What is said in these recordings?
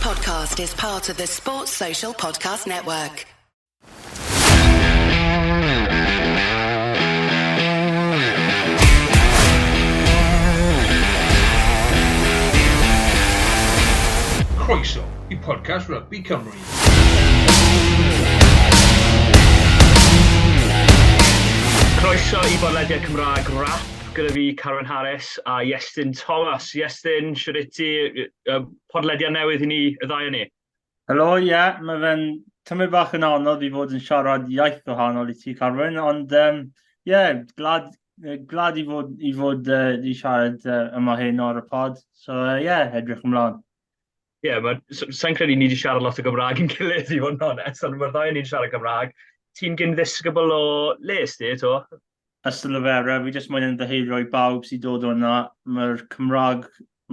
podcast is part of the Sports Social Podcast Network. Croeso I podcast Rygbi Cymru. Croeso I bodlediad Gymraeg WRRAP gyda fi Carwyn a Iestyn Thomas. Iestyn, siwr ti podlediad newydd I ni y ddau o ni? Helo, ie, mae fe'n tymor bach yn anodd I fod yn siarad iaith gwahanol I ti, Carwyn, ond ie, glad I fod I siarad yma hyn o'r y pod, so ie, edrych ymlaen. Ie, sa'n credu ni wedi siarad lot o Gymraeg yn gilydd I fod yn onest, ond mae'r ddau o ni wedi siarad Gymraeg. Ti'n gyndddisgybl o les di, to? Ystod o fera, fi jyst moyn yn ddeheirio I bawb sy'n dod o'na. Mae'r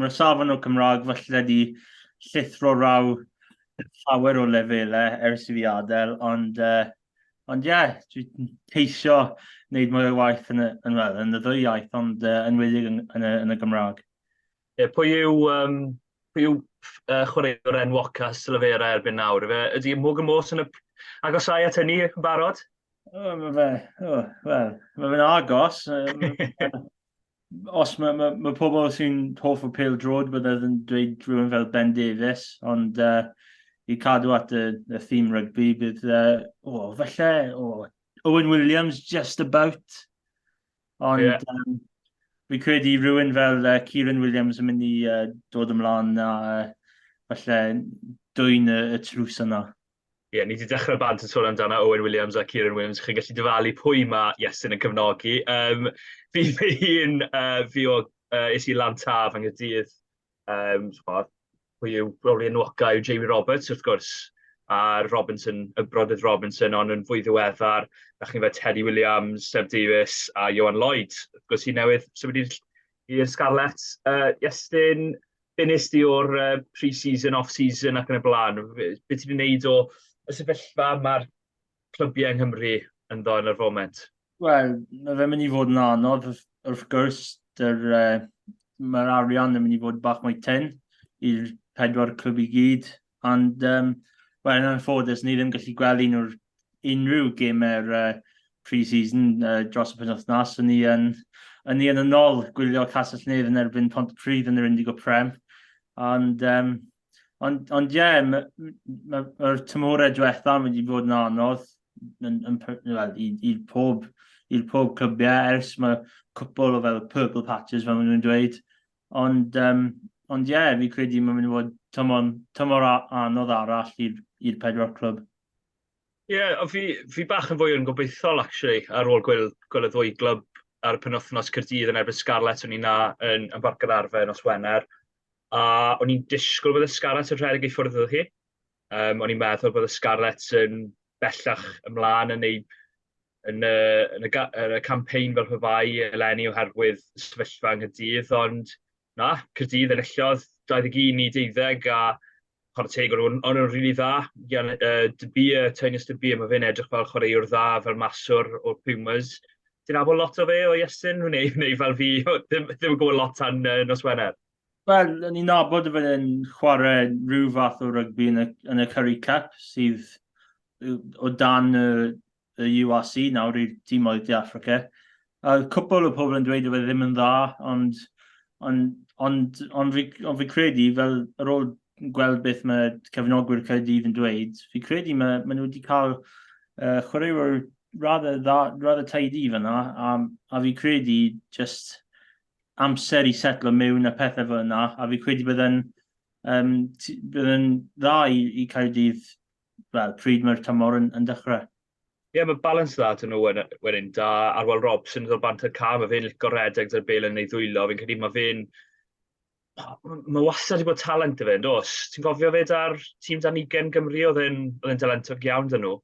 safon o Cymraeg falle di llithro raw llawer o lefelau ers I fi adael, ond ie, dwi'n teisio wneud mwy o waith yn y ddwy iaith, ond enwedig yn y Gymraeg. Ie, pwy yw chwaraewr enwoca sylfera erbyn nawr? Ydy Morgan Morse yn agosau at hynny yn barod? Mae fe'n agos. Os mae pobl sy'n hoff o pêl drod byddai yn dweud rhywun fel Ben Davies, ond I cadw at y thîm rygbi bydd Owen Williams just about. Ond fi credu rhywun fel Kieran Williams yn mynd I dod ymlaen a falle dwy'n y trws yna. Ie, ni wedi dechrau bant yn sôn amdano Owen Williams a Kieran Williams. Chi'n gallu dyfalu pwy mae Iestyn yn cefnogi. Fi es I lan taf yng Nghaerdydd. Pwy yw probably enwoca yw Jamie Roberts, wrth gwrs. A Brodydd Robinson, ond yn fwy ddiweddar. Nach chi'n fe Teddy Williams, Seb Davies a Johan Lloyd. Wrth gwrs I newydd symud i'r Scarlet. Iestyn, bunes di o'r pre-season, off-season ac yn y blaen. Be ti'n gwneud o y sefyllfa mae'r clybiau yng Nghymru yn ddo yn yr foment? Wel, mae fe'n mynd I fod yn anodd, wrth gwrs, mae'r arian yn mynd I fod bach mwy tyn i'r pedwar clwb I gyd, ond wel, yn anffodus, ni ddim gallu gweld unrhyw gemau'r pre-season dros y penwythnos, yn ni yn ôl gwylio Castell Nedd yn erbyn Pontypridd yn yr Indigo Prem, ond ie, mae'r tymhorau diwethaf wedi bod yn anodd i'r pob clybiau ers mae cwpl o fel purple patches fel maen nhw'n dweud. Ond ie, fi credu mae'n mynd I fod tymor anodd arall i'r pedwar clwb. Ie, fi bach yn fwy yn gobeithol, actually, ar ôl gweld y ddwy glwb ar y penwythnos Caerdydd yn erbyn Scarlet, o'n I na yn Barc yr Arfer nos Wener. A o'n i'n disgwyl bod y Scarlet yn rhedeg I ffwrdd o hi. O'n i'n meddwl bod y Scarlet yn bellach ymlaen yn y campaign fel hyfai eleni oherwydd sefyllfa yng Nghaerdydd, ond na, Caerdydd enillodd 21-12 a chwarae teg o'n nhw'n rili dda. Tynus Dybia, mae fe'n edrych fel chwaraewr dda fel maswr o'r Pumas. Ti'n abod lot o fe o Iestyn? Neu fel fi, ddim yn gwybod lot tan nos Wener? Wel, ni'n nabod y fydd yn chwarae rhyw fath o rygbi yn y Curry Cup sydd o dan y URC nawr i'r tîmoedd De Affrica. Cwpl o pobl yn dweud y fydd ddim yn dda, ond fi credu fel ar ôl gweld beth mae gefnogwyr Caerdydd yn dweud, fi credu mae nhw wedi cael chwaraewyr rather tidy fyna, a fi credu just amser I setlo mewn a pethau fel yna, a fi credu bydden dda I Caerdydd pryd mae'r tymor yn dechrau. Ie, mae balans dda dyn nhw wedyn, da Arwain Robson yn dod bant y ca, mae fe'n licio redeg dy'r bel yn ei ddwylo, fi'n credu mae wastad wedi bod talent y fe, dos. Ti'n gofio fe da'r tîm dan 20 Gymru oedd e'n dalentog iawn dyn nhw?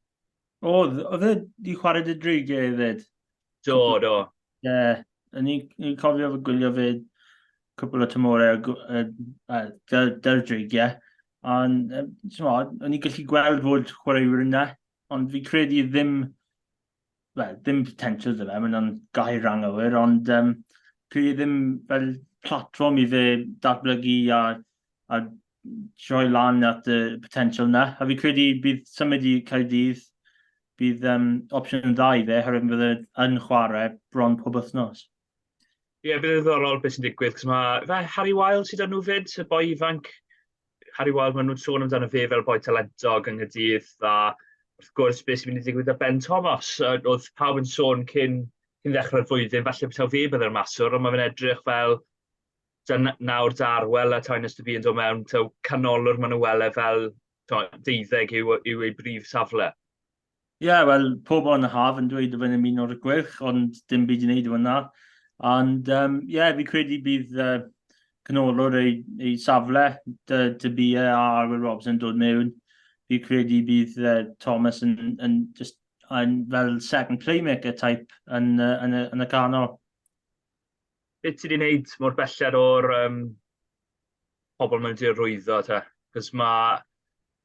Oedd e di chwarae dy drig hefyd? Do. Ie, ni'n cofio fy gwylio fe cwpl o tymorau dy'r drig, ie. Ond, o'n i'n gallu gweld fod chwaraewyr yna, ond fi credu ddim potential dy fe, mae'n gair rangawyr, ond credu ddim fel platform I fe datblygu a troi lan at y potential na. A fi credu bydd symud i Caerdydd, bydd opsiwn dda i fe, herwydd bydd yn chwarae bron pob wythnos. Ie, bydd ddiddorol beth sy'n digwydd, cos mae Harry Wild sydd â nhw fyd, y boi ifanc. Harry Wild, maen nhw'n sôn amdano fe fel boi talentog yng Nghaerdydd, a wrth gwrs beth sy'n mynd i ddigwydd â Ben Thomas. Oedd pawb yn sôn cyn ddechrau'r flwyddyn, falle taw fe byddai'r maswr, ond mae fe'n edrych fel nawr darwel a Tainas to be yn dod mewn, taw canolor maen nhw wele fel 12 yw ei brif safle. Ie, wel, pob o'n y haf yn dweud y fy'n un o'r gwyrch, ond dim byd i wneud efo yna. Ond, fi credu bydd canolor ei safle, dy bia a Arwain Robson yn dod mewn. Fi credu bydd Thomas yn fel second playmaker type yn y canol. Beth ti wedi gwneud mor belled o'r pobl mewn di'r rwyddo te? Cos mae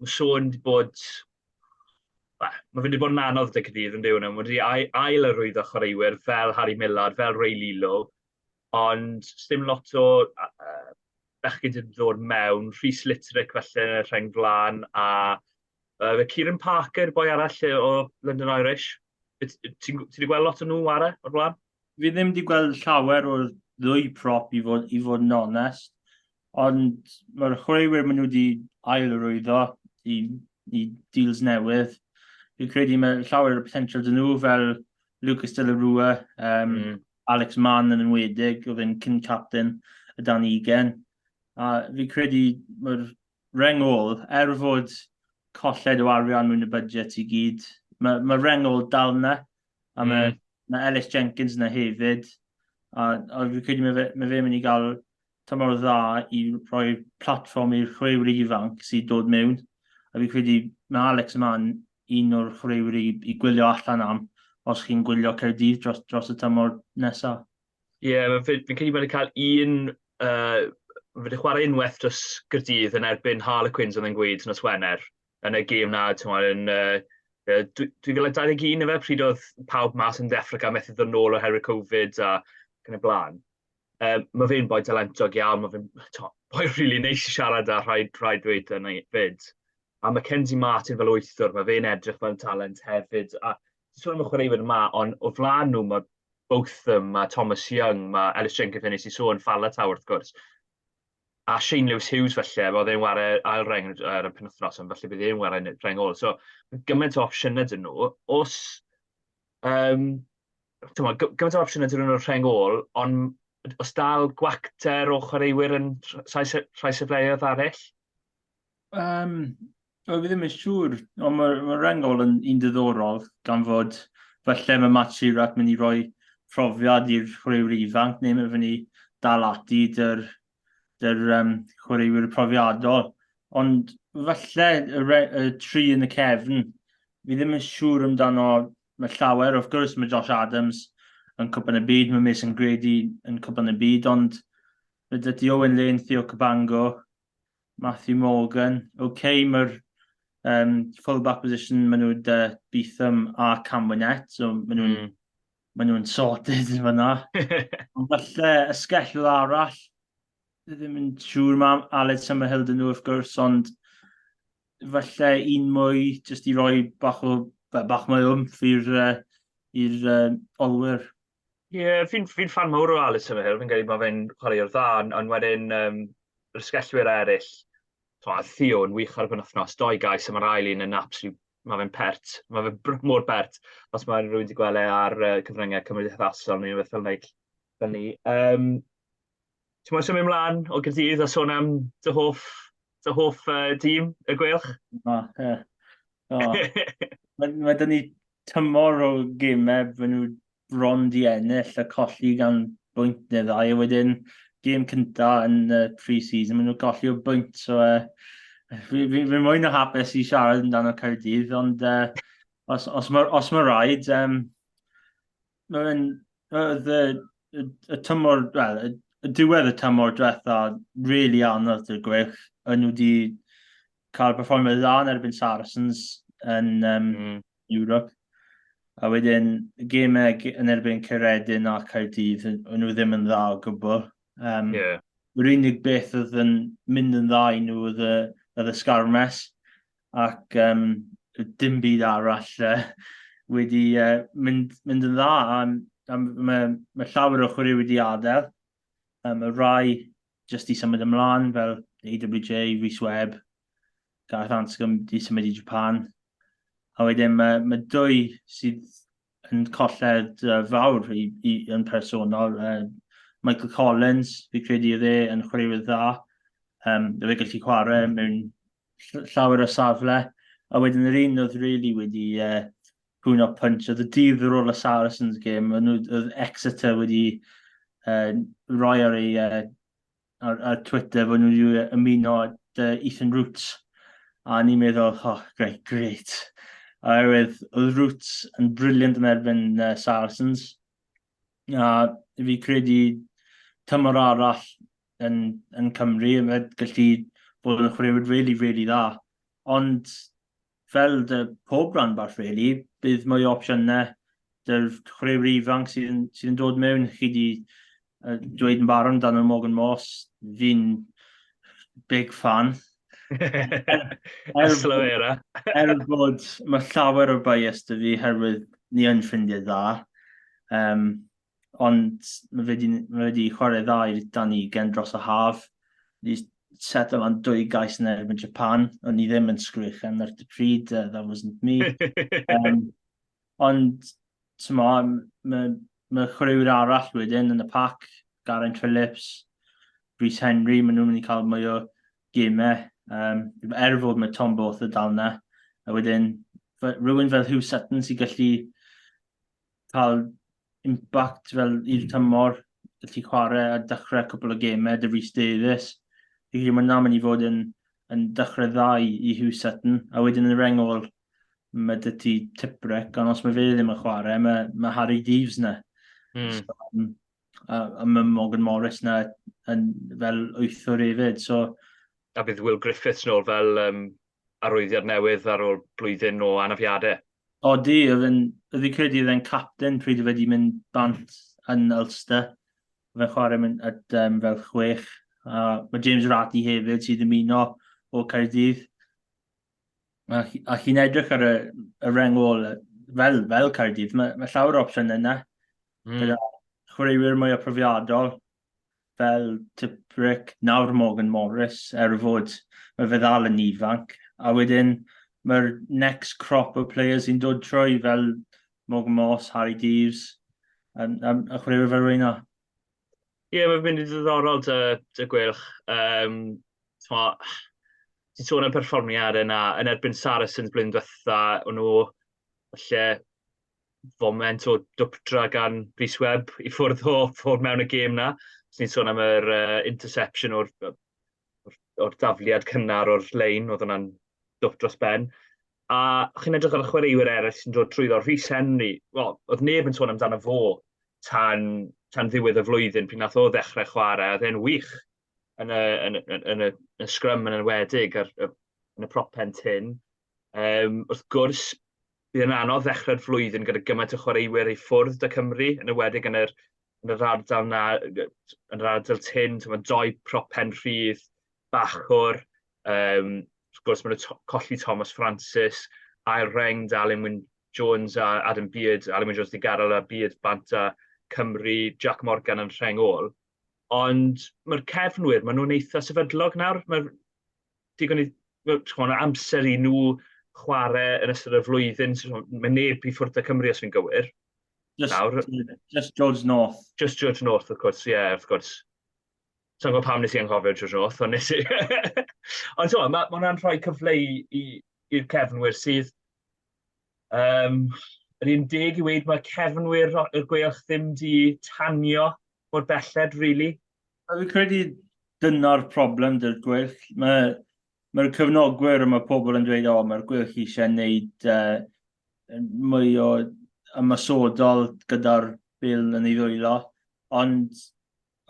sôn bod... Mae wedi bod yn anodd dy cydydd yn diwyn. Mae wedi ail y rwyddo chwaraewyr fel Harry Millard, fel Ray Lilo, ond dim lot o bechgyn wedi dod mewn, Rhys Littrick felly yn y rheng flan, a Kieran Parker, boi arall o London Irish. Ti wedi gweld lot o nhw o'r blaen? Fi ddim wedi gweld llawer o'r ddwy prop i fod yn onest, ond mae'r chwaraewyr maen nhw wedi ail rwyddo i deals newydd. Fi'n credu mae llawer o potential dyn nhw fel Lucas de la Rua, Alex Mann yn enwedig, oedd yn cyn-captain y dan 20. A fi'n credu mae'r rengol, fod colled o arian mewn y budget i gyd, mae rengol dal na, a mae Ellis Jenkins yna hefyd, a fi'n credu mae fe mynd i gael tymor dda i roi platform i'r chwaraewyr ifanc sy'n dod mewn, a fi'n credu mae Alex Mann un o'r chwaraewyr i gwylio allan am os chi'n gwylio Caerdydd dros y tymor nesaf. Ie, fi'n credu bod wedi cael fe wedi chwarae unwaith dros Gaerdydd yn erbyn Harlequins oedd yn gweud nos Wener yn y gêm na, yn 2021 efe, pryd oedd pawb mas yn Ddeffrica methu ddod nôl oherwydd Covid a yn y blaen. Mae fe'n boi talentog iawn, mae fe'n boi rili neis i siarad â rhaid dweud yn ei fyd. A Mackenzie Martin fel wythwr, mae fe'n edrych fel talent hefyd. A sôn am y chwaraewyr yma, ond o flaen nhw, mae Botham, mae Thomas Young, mae Ellis Jenkins yn ei sôn Falatau wrth gwrs. A Shane Lewis Hughes felly, oedd e'n wario ail reng ar y penwythnos, ond felly bydd e'n wario reng ôl. So, gymaint o opsiynau dyn nhw. Gymaint o opsiynau dyn nhw'n rheng ôl, ond os dal gwacter o chwaraewyr yn rhai sefleoedd arall? Fi ddim yn siŵr, ond mae rengol yn un diddorol gan fod falle mae Matt Shearer mynd i roi profiad i'r chwaraewyr ifanc, neu mae fynd i dal ati dy'r chwaraewyr profiadol. Ond falle y tri yn y cefn, fi ddim yn siŵr amdano mae llawer. Of gwrs mae Josh Adams yn Nghwpan y Byd, mae Mason Grady yn Nghwpan y Byd, ond mae dydy Owen Lane, Theo Cabango, Matthew Morgan. Mae'r full-back position, maen nhw'n Beetham a Camwynet, so maen nhw'n sorted yn fyna. Ond falle ysgellwyd arall, ddim yn siŵr mae Aled Summerhill dyn nhw, of gwrs, ond falle un mwy, jyst i roi bach mwy i'r olwyr. Ie, fi'n fan mawr o Aled Summerhill, fi'n credu mae fe'n chwarae'r dda, ond wedyn yr ysgellwyr eraill, Theo yn wych ar y penwythnos, 2 gais am yr ail un yn absolute, mae fe'n pert, mae fe'n mor pert, os mae rhywun wedi gweld ar cyfryngau cymdeithasol neu beth fel ni. Ti'n mwyn symud ymlaen o Gaerdydd a sôn am dy hoff tîm, y gwylch? Mae dyn ni tymor o gemau fy nhw bron di ennill a colli gan bwynt neu ddau, a wedyn gêm cynta yn pre-season, maen nhw'n colli o bwynt, so fi'n mwy na hapus i siarad amdano Caerdydd, ond os mae rhaid, y diwedd y tymor diwetha really anodd i'r gwylch, yn nhw wedi cael perfformiad dda yn erbyn Saracens yn Europe, a wedyn gemau yn erbyn Caeredin a Caerdydd, yn nhw ddim yn dda o gwbl. Yr unig beth oedd yn mynd yn dda i nhw oedd y sgarmes, ac dim byd arall wedi mynd yn dda. Mae llawer o chwaraewyr wedi adael. Y rai jyst i symud ymlaen, fel AWJ, Rhys Webb, Gareth Anscombe wedi symud i Japan. A wedyn mae dwy sydd yn colled fawr yn personol. Michael Collins, fi credu oedd yn chwaraewyr dda. Fe gallu chwarae mewn llawer o safle. A wedyn yr un oedd really wedi hwno punch. Oedd y dydd ar ôl y Saracens game, oedd Exeter wedi roi ar Twitter fod nhw wedi ymuno at Ethan Roots. A ni'n meddwl, great. Oherwydd, oedd Roots yn briliant yn erbyn Saracens. A fi credu tymor arall yn Cymru, yn gallu bod yn chwaraewyr really dda. Ond fel pob rhanbarth, really, bydd mwy o opsiynau. Dy'r chwaraewyr ifanc sydd yn dod mewn. Chi wedi dweud yn barod dan y Morgan Moss. Fi'n big fan. Slywera. Bod mae llawer o bias dy fi, herwydd ni yn ffrindiau dda. Ond mae wedi chwarae dda i Dani gen dros y haf. Wedi set yma'n 2 gais yn erbyn Japan, ond ni ddim yn sgrichen ar y pryd, that wasn't me. Ond, mae chwaraewyr arall wedyn yn y pac, Garen Phillips, Rhys Henry, maen nhw'n mynd i cael mwy o gemau. Fod mae Tom Both y dal na. A wedyn, rhywun fel Hugh Sutton sy'n gallu cael impact fel i'r tymor, gallu chwarae a dechrau cwbl o gemau, dy Rhys Davies. Felly mae'n mynd i fod yn dechrau dda i Hugh Sutton. A wedyn yn y rengol, mae dy ti Tiprec, ond os mae fe ddim yn chwarae, mae Harry Deeves na. A mae Morgan Morris na fel 8wr hefyd. A bydd Will Griffiths nôl fel arwyddiad newydd ar ôl blwyddyn o anafiadau. Oedd fi credu oedd e'n captain pryd wedi mynd bant yn Ulster. Fe'n chwarae fel 6. Mae James Ratty hefyd sydd yn ymuno o Caerdydd. A chi'n edrych ar y rengol fel Caerdydd, mae llawer o opsiwn yna. Gyda chwaraewyr mwy o profiadol, fel Tiprick, nawr Morgan Morris, fod mae fe ddal yn ifanc. A wedyn, mae'r next crop o players sy'n dod trwy fel Morgan Moss, Harry Deeves, a chwaraewyr fel rwyna. Ie, mae'n mynd i ddiddorol dy gwylch. Ti'n sôn am perfformiad yna, yn erbyn Saracens blwyddyn diwetha, o'n nhw falle foment o dwptra gan Rhys Webb i ffwrdd mewn y gêm na. Ni'n sôn am yr interception o'r dafliad cynnar o'r lein, oedd hwnna'n dwp dros ben. A chi'n edrych ar y chwaraewyr eraill sy'n dod trwyddo. Rhys Henry, oedd neb yn sôn amdano fo tan ddiwedd y flwyddyn, pryd nath o ddechrau chwarae, oedd e'n wych yn y scrum yn enwedig yn y prop pen tin. Wrth gwrs, bydd yn anodd ddechrau'r flwyddyn gyda gymaint o chwaraewyr i ffwrdd y Cymru, yn enwedig yn yr ardal na, yn yr ardal tin, mae 2 prop pen rhydd, bachwr, wrth gwrs maen nhw colli Thomas Francis, Ail Reng, Alun Wyn Jones a Adam Beard, Alun Wyn Jones di gadael a Beard bant a Cymru, Jack Morgan yn rhengol. Ond mae'r cefnwyr, maen nhw'n eitha sefydlog nawr. Mae'r digon amser i nhw chwarae yn ystod y flwyddyn. Mae neb i ffwrdd y Cymru os fi'n gywir. Just George North. Just George North, wrth gwrs, ie, wrth gwrs. Sa'n gwybod pam nes i anghofio George North, ond nes i. Ond mae hwnna'n rhoi cyfle i'r cefnwyr sydd. Yr un deg i weid mae cefnwyr y gweilch ddim di tanio o'r belled, really. Fi'n credu dyna'r problem dy'r gweilch. Mae'r cyfnogwyr a mae pobl yn dweud, mae'r gweilch eisiau gwneud mwy o ymysodol gyda'r bil yn ei ddwylo. Ond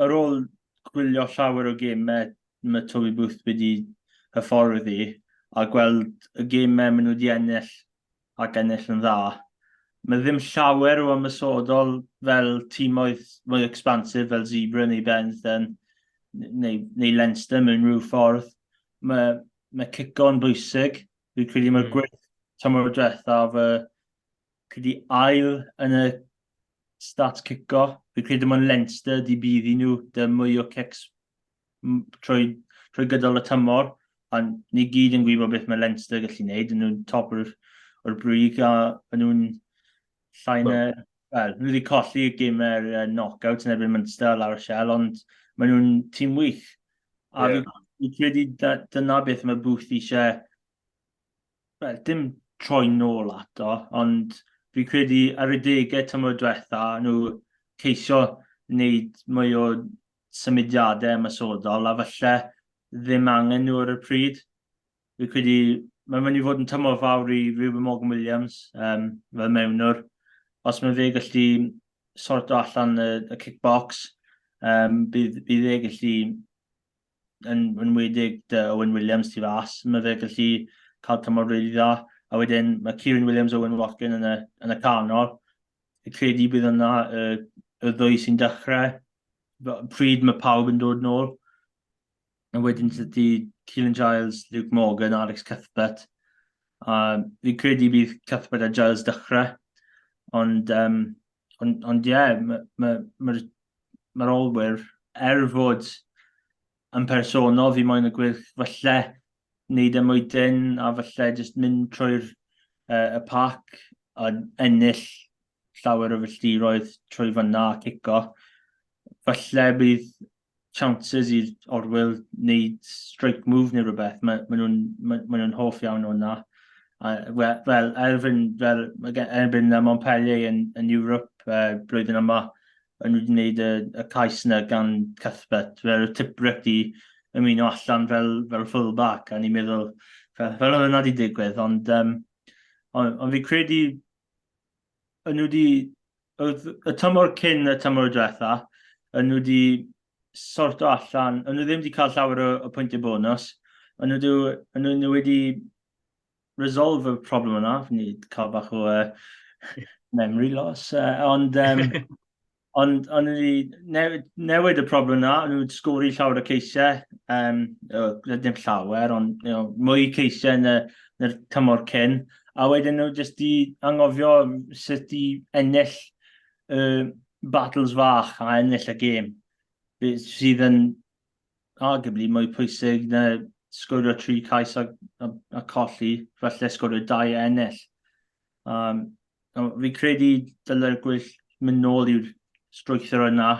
ar ôl gwylio llawer o gemau, mae Toby Booth wedi hyfforddi a gweld y gemau maen nhw wedi ennill ac ennill yn dda. Mae ddim llawer o ymysodol fel tîmoedd mwy expansive fel Zebra neu Bensden neu Leinster mewn rhyw ffordd. Mae cico'n bwysig. Fi'n credu mae'r gwerth tymor diwethaf credu ail yn y stats cico. Fi'n credu mae'n Leinster di bydd i nhw dy mwy o cics trwy gydol y tymor. A ni gyd yn gwybod beth mae Leinster gallu gwneud. Nhw'n top o'r brig a nhw'n llain wel, nhw wedi colli y gymau'r knock-out yn erbyn Munster lawr y siel, ond maen nhw'n tîm wych. A fi'n credu dyna beth mae Booth eisiau, wel, dim troi nôl ato, ond fi'n credu ar y degau tymor diwetha, nhw ceisio wneud mwy o symudiadau ymysodol, a falle ddim angen nhw ar y pryd. Fi'n credu, mae'n mynd i fod yn tymor fawr i Rhywun Morgan Williams, fel mewnwr. Os mae fe gallu sorto allan y kickbox, bydd e gallu yn wedig dy Owen Williams tu fas. Mae fe gallu cael tymor rili dda. A wedyn mae Kieran Williams, Owen Watkin yn y canol. Y credu bydd yna y ddwy sy'n dechrau. Pryd mae pawb yn dod nôl. A wedyn ydy Keelan Giles, Luke Morgan, Alex Cuthbert. Fi'n credu bydd Cuthbert a Giles dechrau. Ond mae'r olwyr, fod yn personol fi moyn y gwirth, falle wneud y mwydyn a falle jyst mynd trwy'r y pac a ennill llawer o filltiroedd trwy fyna a cico. Falle bydd chances i'r orwyl wneud strike move neu rhywbeth. Mae nhw'n hoff iawn o'na. Wel, erbyn Montpellier yn Europe blwyddyn yma, yn wedi gwneud y cais yna gan Cuthbert. Fel y Tiprick di ymuno allan fel fullback, a ni'n meddwl, fel oedd yna di digwydd, ond fi credu, yn wedi, y tymor cyn y tymor diwetha, yn wedi sorto allan, yn nhw ddim wedi cael llawer o pwyntiau bonus, yn nhw wedi resolve y problem yna, fi wedi cael bach o memory loss, ond newid y problem yna, nhw wedi sgori llawer o ceisiau, ddim llawer, ond mwy ceisiau yn y tymor cyn, a wedyn nhw jyst i angofio sut i ennill battles fach a ennill y gêm, sydd yn arguably mwy pwysig na sgorio 3 cais a colli, falle sgorio 2 a ennill. Fi credu dyle'r gwyll mynd nôl i'r strwythyr yna,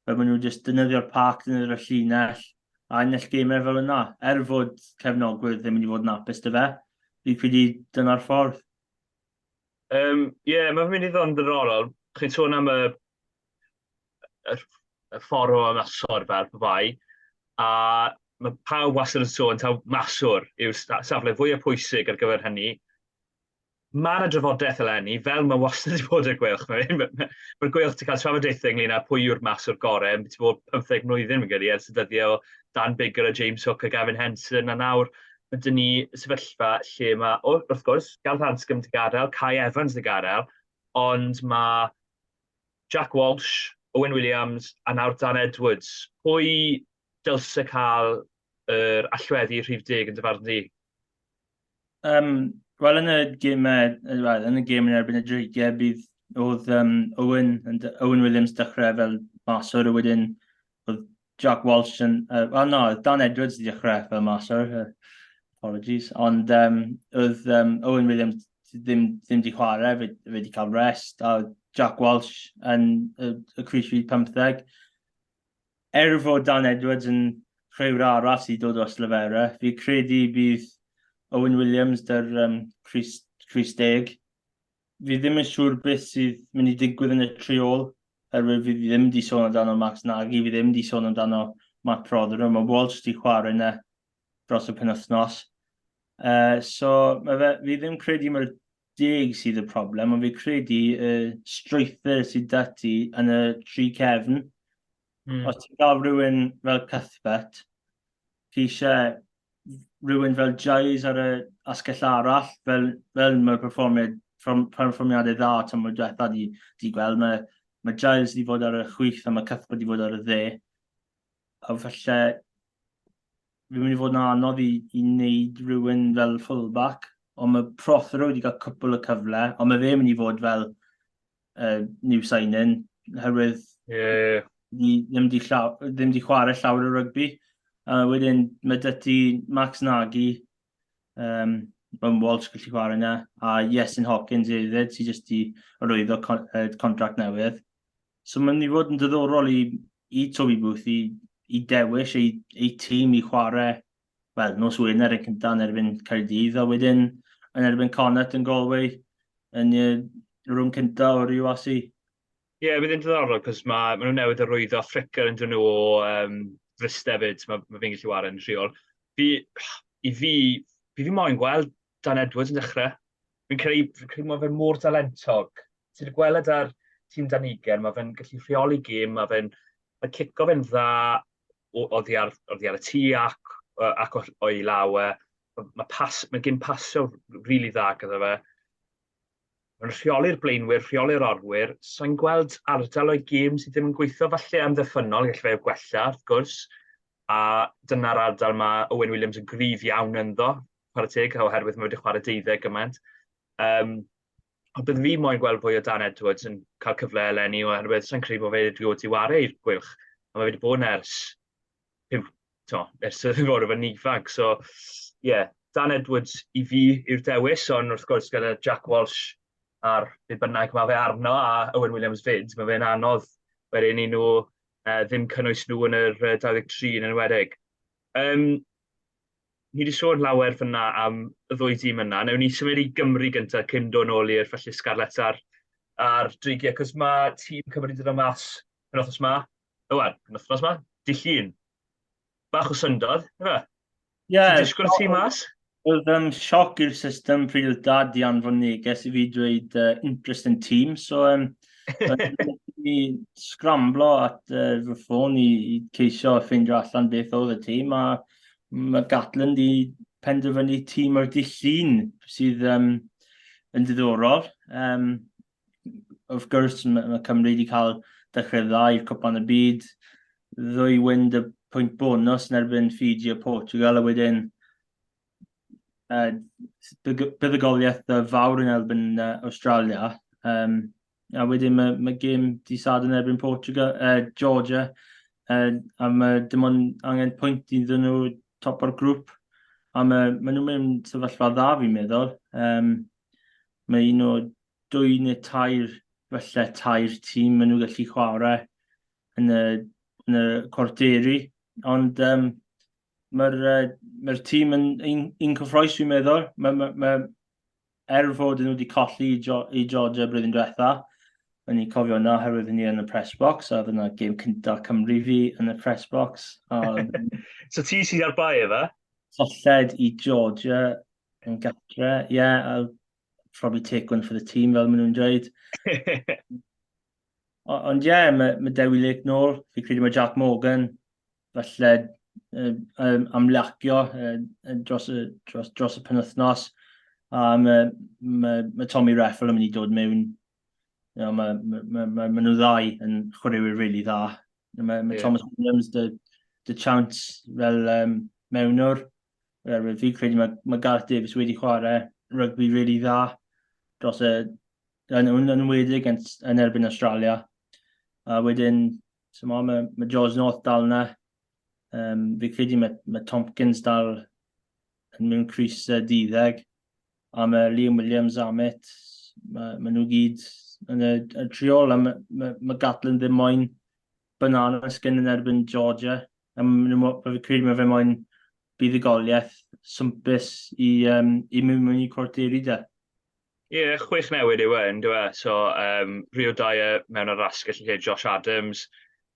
fe maen nhw jyst dynyddio'r pac, dynyddio'r llinell, a ennill gemau fel yna. Fod cefnogwyr ddim yn mynd i fod yn apus dy fe, fi credu dyna'r ffordd. Mae'n mynd i ddod yn ddiddorol. Chi'n sôn am y ffordd o ymosod fel pe bai, a mae pawb wastad yn sôn taw maswr yw'r safle fwyaf pwysig ar gyfer hynny. Mae yna drafodaeth eleni, fel mae wastad wedi bod y gwylch. Mae'r gwylch ti'n cael trafodaethau ynglyn â pwy yw'r maswr gorau. Mae ti'n bod 15 mlynedd yn gyda ers y dyddio Dan Bigger a James Hook a Gavin Henson. A nawr mae dyn ni sefyllfa lle mae, wrth gwrs, Gareth Hanscom dy gadael, Kai Evans dy gadael, ond mae Jack Walsh, Owen Williams a nawr Dan Edwards. Pwy dylse cael yr allweddi rhif 10 yn dyfarn di? Wel, yn y gêm yn erbyn y dreigiau, oedd Owen Williams dechrau fel maswr, a wedyn oedd Jack Walsh Dan Edwards di dechrau fel maswr, apologies, ond oedd Owen Williams ddim di chwarae, fe di cael rest, a Jack Walsh yn y crys rhif 15. Fod Dan Edwards yn rhyw'r arall sydd dod o Slefera, fi credu bydd Owen Williams dy'r crys 10. Fi ddim yn siŵr beth sydd mynd i digwydd yn y triol, fi ddim di sôn amdano Max Nagy, fi ddim di sôn amdano Matt Prothero, mae Walsh di chwarae yna dros y penwythnos. So, fi ddim credu mae'r 10 sydd y problem, ond fi credu strwythyr sydd dati yn y 3 cefn. Os ti'n cael rhywun fel Cuthbert, chi eisiau rhywun fel Giles ar y asgell arall, fel mae'r perfformiadau dda tymor diwetha di gweld. Mae Giles di fod ar y chwith a mae Cuthbert di fod ar y dde. a falle fi'n mynd i fod yn anodd i wneud rhywun fel fullback, ond mae Prothero wedi cael cwpl o cyfle, ond mae fe mynd i fod fel new signing, herwydd ddim di chwarae llawer o rygbi. Wedyn, mae dy ti Max Nagy, Walsh gallu chwarae yna, a Iestyn Hawkins hefyd, sy'n jyst i arwyddo contract newydd. So mae'n mynd i fod yn diddorol i Toby Booth i dewis ei tîm i chwarae, wel, nos Wener yn cyntaf yn erbyn Caerdydd, a wedyn yn erbyn Connacht yn Galway yn y rhwng cyntaf o'r UAC. Ie, bydd yn diddorol, cos mae nhw'n newydd arwyddo Fricker yn dyn nhw o Fristefyd, mae fi'n gallu wario yn rheol. Fi moyn gweld Dan Edwards yn dechrau. Fi'n credu mae fe'n mor dalentog. Ti'n gweld ar tîm Danigen, mae fe'n gallu rheoli gêm, mae cico fe'n dda oddi ar y tŷ ac o'i law. Mae gen pasio rili dda gyda fe. Mae'n rheoli'r blaenwyr, rheoli'r orwyr. Sa'n gweld ardal o'i gêm sydd ddim yn gweithio falle am ddiffynol, gallu fe gwella, wrth gwrs. A dyna'r ardal mae Owen Williams yn gryf iawn ynddo, chwarae teg, oherwydd mae wedi chwarae 12 gymaint. Ond bydd fi moyn gweld fwy o Dan Edwards yn cael cyfle eleni, oherwydd sa'n credu bod fe wedi dod i wario i'r gwylch. A mae wedi bod yn ers y fod o fy nifag. So, Dan Edwards i fi yw'r dewis, ond wrth gwrs gyda Jack Walsh a'r byd bynnag mae fe arno a Owen Williams fyd, mae fe'n anodd wedyn i nhw ddim cynnwys nhw yn yr 23 yn enwedig. Ni wedi sôn lawer fyna am y ddwy tîm yna. Newn ni symud i Gymru gyntaf cyn dod nôl i'r ffellus Scarlett a'r dreigiau, cos mae tîm Cymru dod o mas yn wythnos ma. Wythnos ma? Dydd Llun. Bach o syndod, yma? Ti'n disgwyl y tîm mas? Oedd sioc i'r system pryd oedd dad i anfon neges i fi dweud interesting team, so i sgramblo at fy ffôn i ceisio ffindio allan beth oedd y tîm, a mae Gatland i penderfynu tîm o'r Dydd Llun sydd yn diddorol. Wrth gwrs, mae Cymru wedi cael dechrau dda i'r Nghwpan y Byd, ddwy wynd y pwynt bonus yn erbyn Fiji a Portugal, a wedyn buddugoliaeth fawr yn erbyn Australia. A wedyn mae gêm disad yn erbyn Georgia, a mae dim ond angen pwynt iddyn nhw top o'r grŵp, a mae nhw'n mynd sefyllfa dda fi'n meddwl. Mae un o 2 neu 3, falle 3 tîm maen nhw'n gallu chwarae yn y cwarteri, ond mae'r tîm yn un cyffroes fi'n meddwl. Fod nhw wedi colli i Georgia blwyddyn diwetha, o'n i'n cofio yna oherwydd ni yn y press box, a dyna gêm cyntaf Cymru fi yn y press box. So ti sydd ar bai efo? Solled i Georgia yn gatre. I'll probably take one for the team, fel maen nhw'n dweud. Ond mae Dewi Lake nôl. Fi credu mae Jack Morgan falle amlacio dros y penwythnos. A mae Tommy Reffel yn mynd i dod mewn. Mae nhw ddau yn chwaraewyr rili dda. Mae Thomas Williams dy chance fel mewnwr. Fi credu mae Gareth Davies wedi chwarae rygbi rili dda yn enwedig yn erbyn Australia. A wedyn, mae George North dal yna. Fi credu mae Tompkins dal yn mewn crys 12. A mae Liam Williams amit. Mae nhw gyd yn y triol. A mae Gatland ddim moyn banana skin yn erbyn Georgia. A fi credu mae fe moyn buddugoliaeth swmpus i mewn i cwarteri da. 6 newid yw dwi e. So, Rio Dyer mewn ar rasgell lle Josh Adams.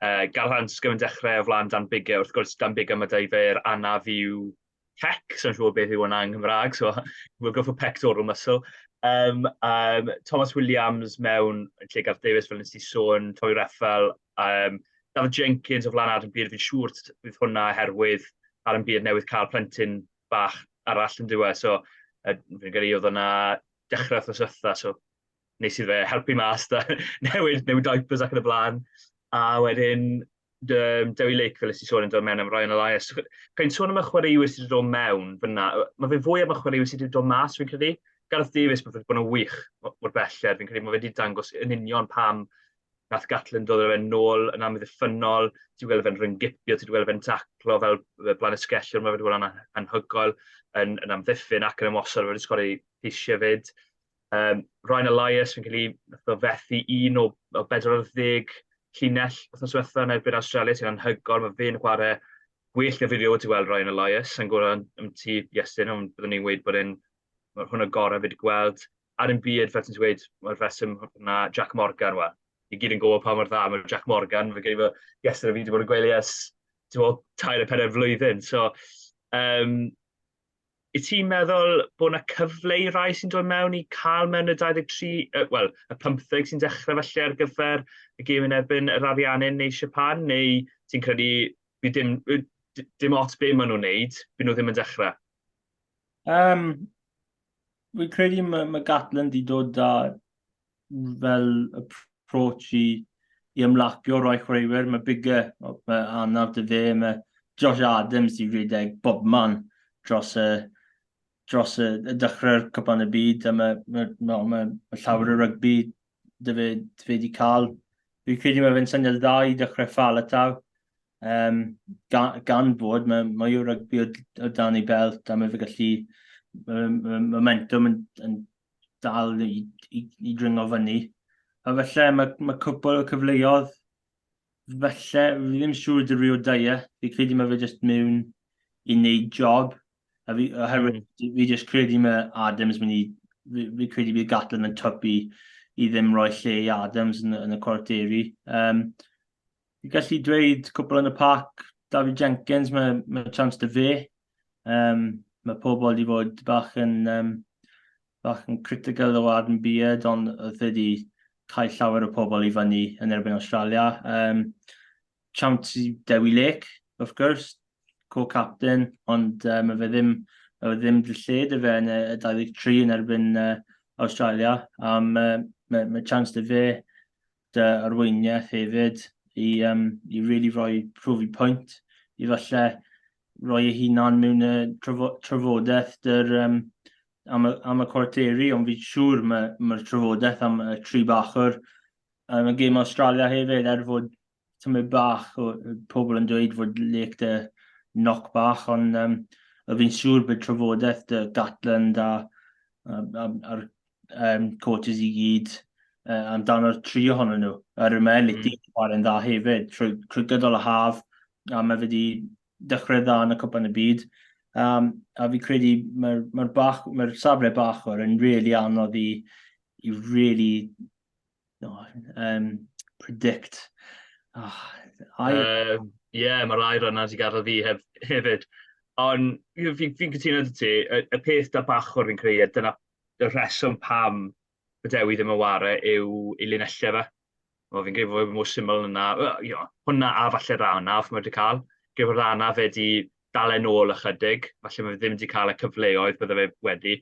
Gareth Hanscom yn dechrau o flaen Dan Bigger. Wrth gwrs, Dan Bigger mae fe'r anaf i'w pec, so'n siŵr beth yw hwnna yn Gymraeg. So, we'll go for pectoral muscle. Thomas Williams mewn lle Gareth Davies fel nes i sôn, Tommy Reffel. David Jenkins o flaen Adam Beard, fi'n siŵr bydd hwnna herwydd Adam Beard newydd cael plentyn bach arall yn diwedd. So, fi'n gyrru oedd hwnna dechrau wrthnos ytha, so nes i fe helpu mas da newid diapers ac yn y blaen. A wedyn, Dewi Lake fel ysdi sôn yn dod mewn am Ryan Elias. Cael sôn am y chwaraewyr sydd wedi dod mewn fyna. Mae fe fwy am y chwaraewyr sydd wedi dod mas, fi'n credu. Gareth Davies mae wedi bod yn wych o'r belled. Fi'n credu mae wedi dangos yn union pam nath Gatlin dod fe'n nôl yn amddiffynol. Ti'n gweld fe'n ryngipio, ti'n gweld fe'n taclo fel blaen y sgellwr. Mae wedi bod yn anhygoel yn amddiffyn ac yn ymosod. Mae wedi sgori eisiau fyd. Ryan Elias, fi'n credu, fethu un o 40 llinell wythnos diwetha yn erbyn Australia sy'n anhygoel. Mae fe'n chwarae gwell na fideo ti weld Ryan Elias yn gwrdd am ti Iestyn, ond byddwn ni'n gweud bod hwn y gorau fi wedi gweld. Ar yn byd, fel ti'n dweud, mae'r feswm na Jack Morgan, i gyd yn gwybod pa mor dda mae Jack Morgan. Fe gen i fod Iestyn a fi wedi bod yn gwely ers 3-4 flwyddyn. So, i ti'n meddwl bod yna cyfle i rai sy'n dod mewn i cael mewn y 23, wel, y 15 sy'n dechrau felly ar gyfer y gêm yn erbyn yr ariannau neu Japan, neu ti'n credu bydd dim ots be maen nhw'n wneud, bydd nhw ddim yn dechrau? Fi'n credu mae Gatlin wedi dod â fel approach i ymlapio rhoi chwaraewyr. Mae bigger, mae anaf dy fe, mae Josh Adams i redeg bobman dros y dechrau'r Nghwpan y Byd, a mae llawer o rygbi dy fe wedi cael. Fi'n credu mae fe'n syniad dda i dechrau Falataw. Gan bod, mae yw rygbi o dan ei belt, a mae fe gallu momentum yn dal i dringo fyny. A felly mae cwpl o cyfleoedd, felly fi ddim siŵr dy rhyw dau. Fi'n credu mae fe jyst mewn i wneud job. A fi jyst credu mae Adams fi credu bydd Gatlin yn typu i ddim rhoi lle i Adams yn y cwarteri. Fi gallu dweud cwpl yn y pac, David Jenkins, mae chance dy fe. Mae pobl wedi bod bach yn critical o Arden Beard, ond oedd wedi cael llawer o pobl i fyny yn erbyn Australia. Chance i Dewi Lake, of course, co-captain, ond mae fe ddim dy lle dy fe yn y 23 yn erbyn Australia. Mae chance dy fe dy arweiniaeth hefyd i really rhoi profi pwynt i falle rhoi ei hunan mewn y trafodaeth am y cwarteri, ond fi'n siŵr mae'r trafodaeth am y 3 bachwr. Mae gêm Australia hefyd, fod tymau bach o pobl yn dweud fod lec dy knock bach, ond fi'n siŵr bod trafodaeth dy Gatlin a'r coaches i gyd amdano'r 3 ohonyn nhw. Yr ymwneud i chwarae'n dda hefyd, trwy gydol y haf, a mae wedi dechrau dda yn y Nghwpan y Byd. A fi credu mae'r safle bach o'r yn really anodd i really predict. Mae'r air yna wedi gadael fi hefyd. Ond fi'n cytuno dy ti, y peth da bachwr fi'n creu, dyna y rheswm pam y Dewi ddim yn ware yw i linellau fe. Fi'n credu fod mwy syml yna. Hwna a falle rhanaf mae wedi cael. Gyfer rhanaf wedi dal e nôl ychydig. Falle mae ddim wedi cael y cyfleoedd bydde fe wedi.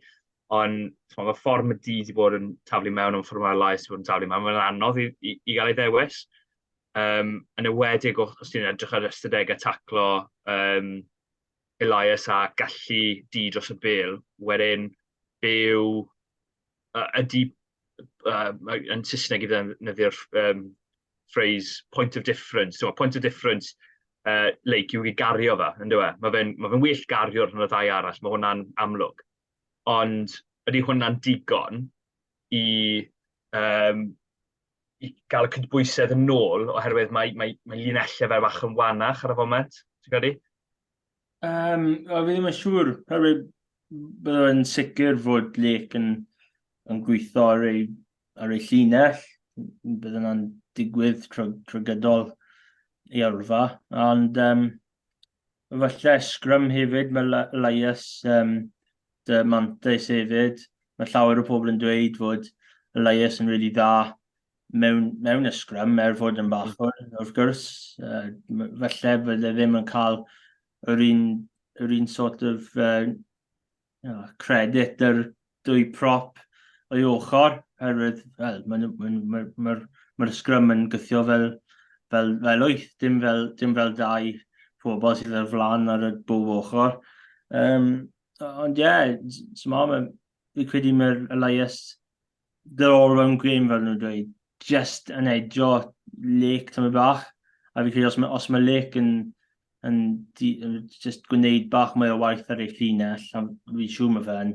Ond mae ffordd mae wedi bod yn taflu mewn o'n ffordd mae'r lais wedi bod yn taflu mewn. Mae'n anodd i gael ei ddewis. Yn ywedig os ti'n edrych ar ystadegau taclo Elias a gallu di dros y bêl, wedyn byw ydy yn Saesneg i ddefnyddio'r phrase point of difference. Point of difference Lake yw i gario fe, yn dweud. Mae fe'n well gario rhan o ddau arall, mae hwnna'n amlwg. Ond ydy hwnna'n digon i gael y cydbwysedd yn ôl, oherwydd mae linellau fe bach yn wanach ar y foment, ti'n credu? Fi ddim yn siŵr, bydd yn sicr fod Lake yn gweithio ar ei llinell, bydd yna'n digwydd trwy gydol ei yrfa, ond falle sgrym hefyd, mae Elias dy mantais hefyd, mae llawer o pobl yn dweud fod Elias yn really dda mewn y sgrym, fod yn bachwr, wrth gwrs. Falle bydde ddim yn cael yr un sort of credit yr 2 prop o'i ochr, oherwydd mae'r sgrym yn gythio fel fel 8, dim fel 2 pobl sydd ar flan ar y bob ochr. Ond fi credu mae'r Elias, they're all round game fel nhw'n dweud, just yn edio lec tyma bach. A fi credu os mae lec yn just gwneud bach mwy o waith ar eich llinell, a fi siŵr mae fe'n,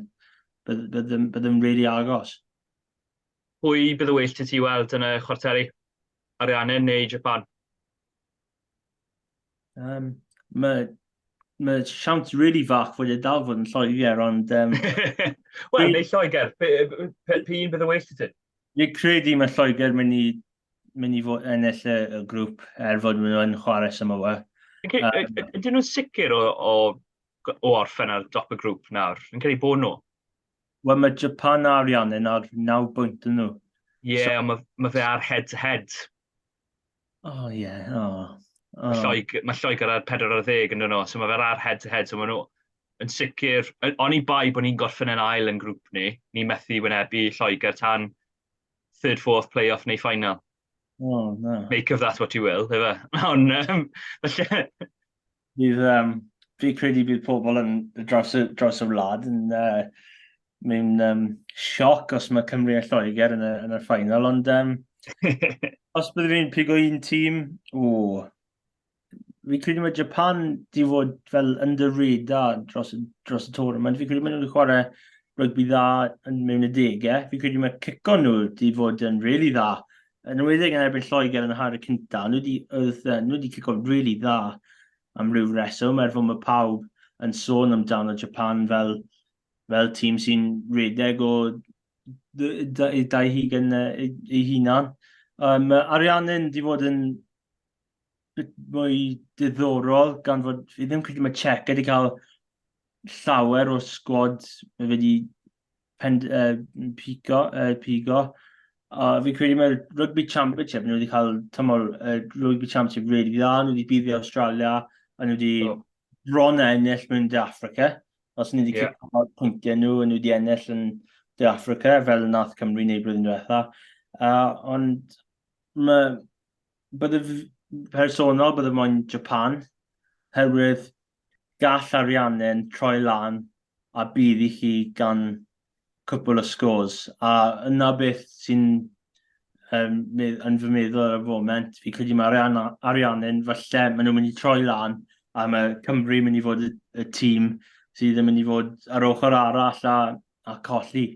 byddai'n really agos. Pwy bydd y well ti weld yn y chwarteri? Ariannin neu Japan? Mae siawns really fach fod y dal fod yn Lloegr, ond... Wel, neu Lloegr. Pwy bydd y well ti? Fi'n credu mae Lloegr mynd i fod ennill y grŵp fod nhw'n chwarae Samoa. Ydyn nhw'n sicr o orffen ar dop y grŵp nawr? Yn credu bod nhw? Wel, mae Japan a Ariannin ar 9 bwynt yn nhw. Ie, ond mae fe ar head-to-head. Mae Lloegr ar 40 yn nhw, so mae fe ar head-to-head, so mae nhw yn sicr, o'n i bai bod ni'n gorffen yn ail yn grŵp ni methu wynebu Lloegr tan 3rd, 4th playoff neu final. No. Make of that what you will, efe? Ond, fi credu bydd pobl yn dros y wlad yn mewn sioc os mae Cymru a Lloegr yn y final, ond os byddwn ni'n pigo un tîm, fi credu mae Japan di fod fel under radar dros y tournament. Fi credu mae nhw'n chwarae rygbi dda mewn y 10au. Fi credu mae cico nhw di fod yn really dda. Yn ymwedig yn erbyn Lloegr yn y har y cynta, nhw di cico really dda am ryw reswm, fod mae pawb yn sôn amdano Japan fel tîm sy'n redeg o 2 ei hunan. Ariannin di fod yn mwy diddorol, gan fod fi ddim credu mae Czech wedi cael llawer o sgwad fe wedi pigo. Fi credu mae'r Rugby Championship, nhw wedi cael tymor Rugby Championship really dda, nhw wedi byddu Australia, a nhw wedi bron a ennill mewn De Africa. Os nhw wedi cael pwyntiau nhw, a nhw wedi ennill yn De Africa, fel nath Cymru neu blwyddyn diwetha. Ond personol, bydde moyn Japan, herwydd gall Ariannin troi lan a bydd i chi gan cwpl o scores. A yna beth sy'n yn fy meddwl ar y foment, fi credu mae Ariannin, falle maen nhw'n mynd i troi lan, a mae Cymru mynd i fod y tîm sydd yn mynd i fod ar ochr arall a colli.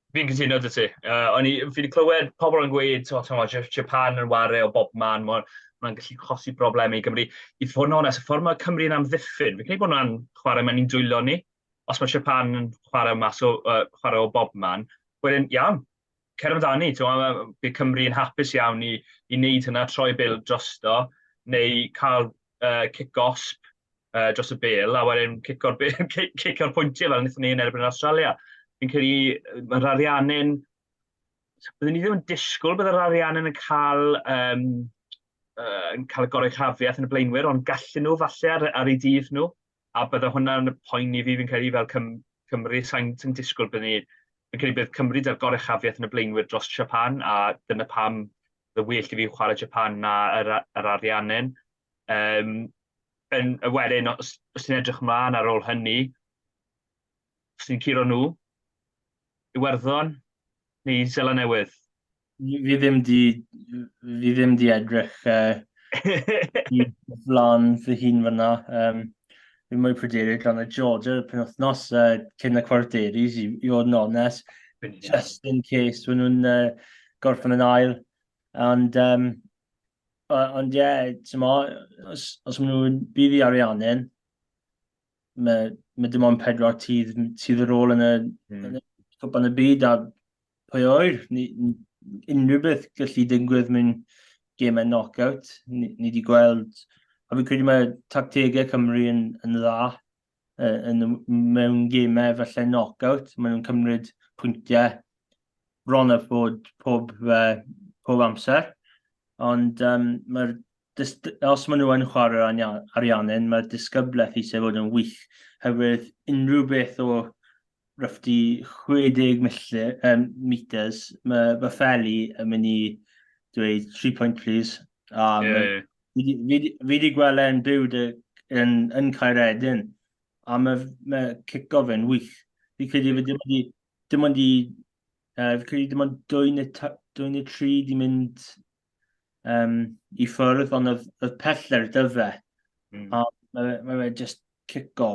Fi'n cytuno dy ti. Fi wedi clywed pobl yn gweud, Japan yn wario o bob man, mae'n gallu chosi broblemau i Gymru. I fod yn onest, y ffordd mae Cymru yn amddiffyn, fi'n credu bod nhw'n chwarae mewn i'n dwylo ni. Os mae Japan yn chwarae o bob man, wedyn, iawn, cer amdani. Bydd Cymru yn hapus iawn i wneud hynna, troi bil drosto, neu cael kick-osp dros y bil, a wedyn cicio'r pwyntiau fel wnaethon ni yn erbyn Australia. Fi'n credu mae'r Ariannin, byddwn ni ddim yn disgwyl bydd yr Ariannin yn cael y goruchafiaeth yn y blaenwyr, ond gallen nhw falle ar ei dydd nhw. A bydde hwnna'n poeni fi, fi'n credu fel Cymru, sa'n disgwyl fi'n credu bydd Cymru da'r goruchafiaeth yn y blaenwyr dros Japan, a dyna pam y well i fi chwarae Japan na yr Ariannin. Wedyn, os ti'n edrych ymlaen ar ôl hynny, os ti'n curo nhw, Iwerddon neu Sela Newydd? Fi ddim di edrych i flan fy hun fyna. Fi'n mwy pryderig gan y Georgia y penwythnos cyn y cwarteris i fod yn onest. Just in case when nhw'n gorffen yn ail. Ond os maen nhw'n bydd i Ariannin, mae dim ond 4 tîm sydd ar ôl yn y Nghwpan y Byd, a pwy oer, unrhyw beth gallu digwydd mewn gemau knock-out. Ni wedi gweld, a fi'n credu mae tactegau Cymru yn dda mewn gemau falle knock-out. Maen nhw'n cymryd pwyntiau bron a bod pob amser. Ond os maen nhw yn chwarae Ariannin, mae'r disgyblaeth eisiau fod yn wych, hefyd unrhyw beth o roughly 60 metres, mae Feli yn mynd i dweud 3 point please, Ie. Fi wedi gweld e'n byw yn Caeredin, a mae cico fe'n wych. Fi credu fe dim ond i, fi credu dim ond dwy neu tri di mynd i ffwrdd, ond oedd peller dyfe. A mae fe just cico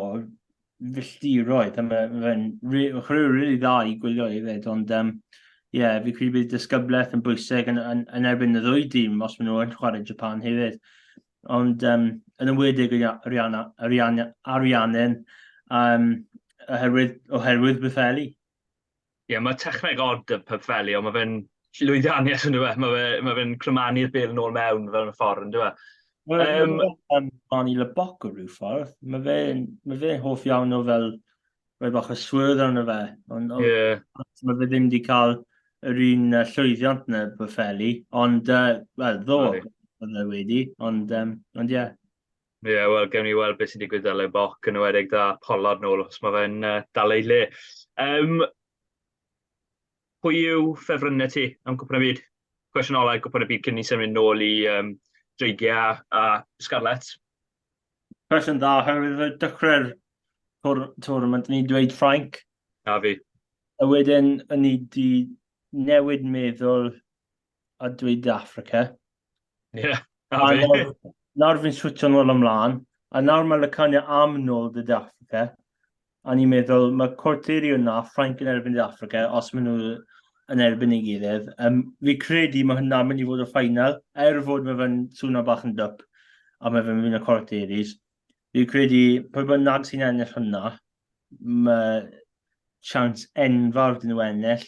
filltiroedd, a mae fe'n chwaraewyr rili dda i gwylio i fyd, ond fi credu bydd disgyblaeth yn bwysig yn erbyn y ddwy dîm os maen nhw yn chwarae Japan hefyd. Ond yn ymwedig ariannu'n oherwydd Betheli. Ie, mae techneg od y Pefeli, ond mae fe'n llwyddiannus yn dweud. Mae fe'n clymanu'r bel yn ôl mewn fel yn y ffordd yn dweud. Mae'n i Lyboc o rhyw ffordd. Mae fe'n hoff iawn o fel bach o swyrdd arno fe. Mae fe ddim wedi cael yr un llwyddiant na Betheli, ond ddo oedd e wedi, ond ie. Ie, wel, gewn ni weld beth sy'n digwydd â Lyboc yn ywedig da polod nôl, os mae fe'n dal ei le. Pwy yw ffefrynnau ti am Nghwpan y Byd? Cwestiwn olau Nghwpan y Byd cyn ni symud nôl i dreigiau a scarlet. Cwestiwn dda, oherwydd y dechrau'r tournament, ni'n dweud Ffrainc. A fi. A wedyn, ni di newid meddwl a dweud Africa. Ie, a fi. Nawr fi'n switio nôl ymlaen, a nawr mae Lycania am nôl dy Africa. A ni'n meddwl, mae Corterio na, Ffrainc yn erbyn dy Africa, os maen nhw yn erbyn ei gilydd. Fi credu mae hynna'n mynd i fod y ffainal, fod mae fe'n swno bach yn dyp, a mae fe'n mynd y Corteris. Fi credu, pwy bynnag sy'n ennill hynna, mae siawns enfawr dyn nhw ennill.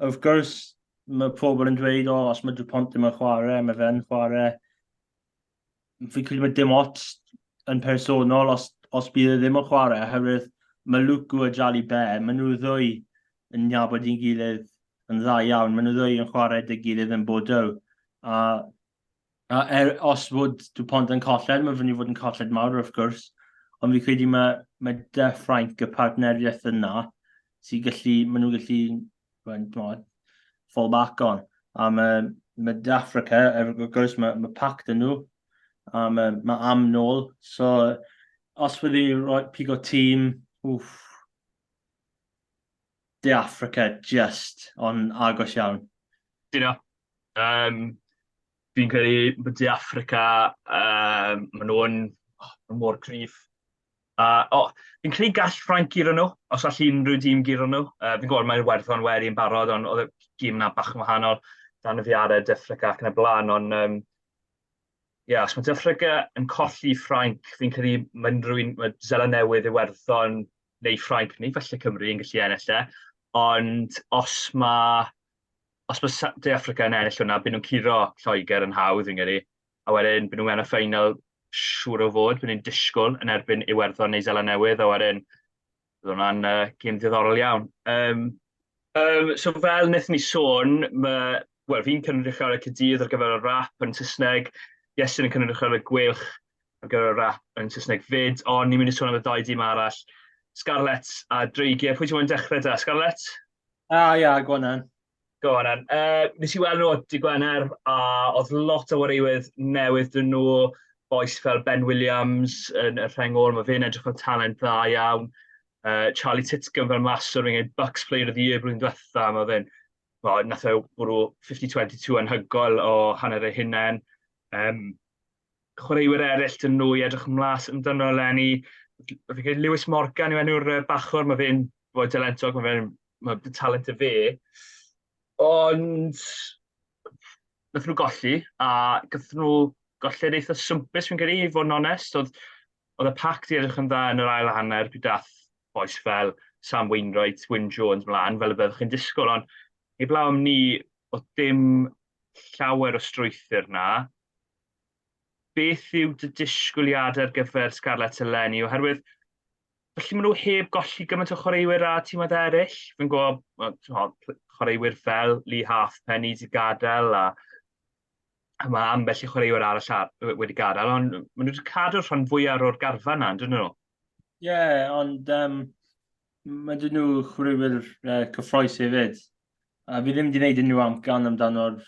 Of course, mae pobl yn dweud, os mae Dupont ddim yn chwarae, mae fe'n chwarae. Fi credu mae dim ots yn personol os bydd e ddim yn chwarae, oherwydd mae Lucu a Jali Be, maen nhw ddwy yn nabod i'n gilydd yn dda iawn, maen nhw ddwy yn chwarae dy gilydd yn bodow. Os fod Dupont yn colled, mae fynd i fod yn colled mawr, wrth gwrs, ond fi credu mae dy Ffrainc y partneriaeth yna, maen nhw gallu fall back on. A mae dy Africa, wrth gwrs, mae pact yn nhw, a mae am nôl, so os fyddi pigo tîm, dy Africa just, ond agos iawn. Dyna. Fi'n credu bod dy Africa, maen nhw'n mor cryf. Fi'n credu gall Ffrainc gyro nhw, os all unrhyw dîm gyro nhw. Fi'n gwybod mae'n werthfawr wedi yn barod, ond oedd y gym yna bach yn wahanol dan y fiarau dy Africa ac yn y blaen, ond os mae dy Africa yn colli Ffrainc, fi'n credu mae Zela Newydd i werthon neu Ffrainc neu felly Cymru yn gallu ennill e, ond os mae dy Africa yn ennill hwnna, byd nhw'n curo Lloegr yn hawdd fi'n credu, a wedyn byd nhw'n ennill y ffeinal siŵr o fod, byd nhw'n disgwyl yn erbyn Iwerddon neu Zela Newydd, a wedyn bydd hwnna'n gêm ddiddorol iawn. So fel wnaethon ni sôn, fi'n cynrychiol y Cydydd ar gyfer y WRRAP yn Saesneg, Iestyn yn cynrychiol y Gwylch ar gyfer y WRRAP yn Saesneg fyd, ond ni'n mynd i sôn am y dau dîm arall, Scarlet a Dreigiau. Pwy ti'n mynd dechrau da, Scarlet? Go on. Go on. Nes i weld nhw di Gwener, a oedd lot o wareuwydd newydd dyn nhw, boes fel Ben Williams yn y rhengol, mae fe'n edrych fel talent dda iawn. Charlie Titcomb fel maswr, fi'n gwneud Bucks Player of the Year blwyddyn diwetha, mae fe'n nath o bwrw 50-22 anhygol o hanner ei hunain. Chwaraewyr eraill dyn nhw i edrych ymlas amdano Lenny. Fi'n gwneud Lewis Morgan yw enw'r bachwr, mae fe'n fwy dalentog, mae talent y fe. Ond nath nhw golli, a gath nhw golli'r eitha swmpus fi'n credu, i fod yn onest. Oedd y pac di edrych yn dda yn yr ail hanner, bydd dath boes fel Sam Wainwright, Wyn Jones mlaen, fel y byddwch chi'n disgwyl, ond i blaw am ni, oedd dim llawer o strwythyr na. Beth yw dy disgwyliadau ar gyfer Scarlet Eleni, oherwydd felly maen nhw heb golli gymaint o chwaraewyr a tîmau eraill. Fi'n gwybod chwaraewyr fel Lee Halfpenny wedi gadael, a mae ambell i chwaraewyr arall wedi gadael, ond maen nhw wedi cadw'r rhan fwyaf o'r garfa na, dyn nhw? Ie, ond mae dyn nhw chwaraewyr cyffroes hefyd. A fi ddim wedi gwneud unrhyw amcan amdano'r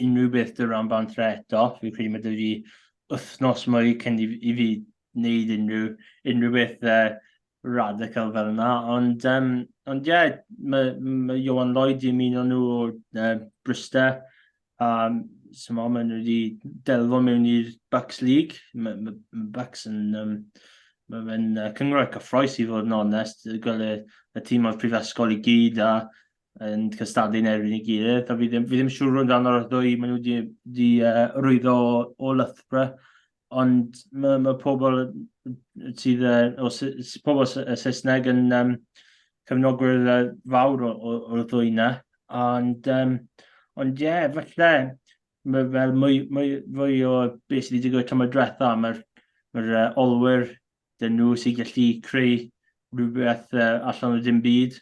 unrhyw beth dy rhanbarthol eto. Fi'n credu mae dy fi wythnos mwy cyn i fi wneud unrhyw beth radical fel yna. Ond ie, mae Iwan Lloyd i ymuno nhw o Bristol. So maen nhw wedi delfo mewn i'r Bucks League. Mae Bucks yn... Mae fe'n cyngor cyffroes i fod yn onest. Gael y tîm o'r prifysgol i gyd yn cystadlu'n erbyn i gilydd. Fi ddim siŵr amdano o'r ddwy, maen nhw wedi rwyddo o Loughborough, ond mae pobl sydd pobl y Saesneg yn gefnogwyr fawr o'r ddwy na. Ond ie, falle, fel mwy o beth sydd wedi digwydd tymor diwetha, mae'r olwyr dyn nhw sy'n gallu creu rhywbeth allan o dim byd.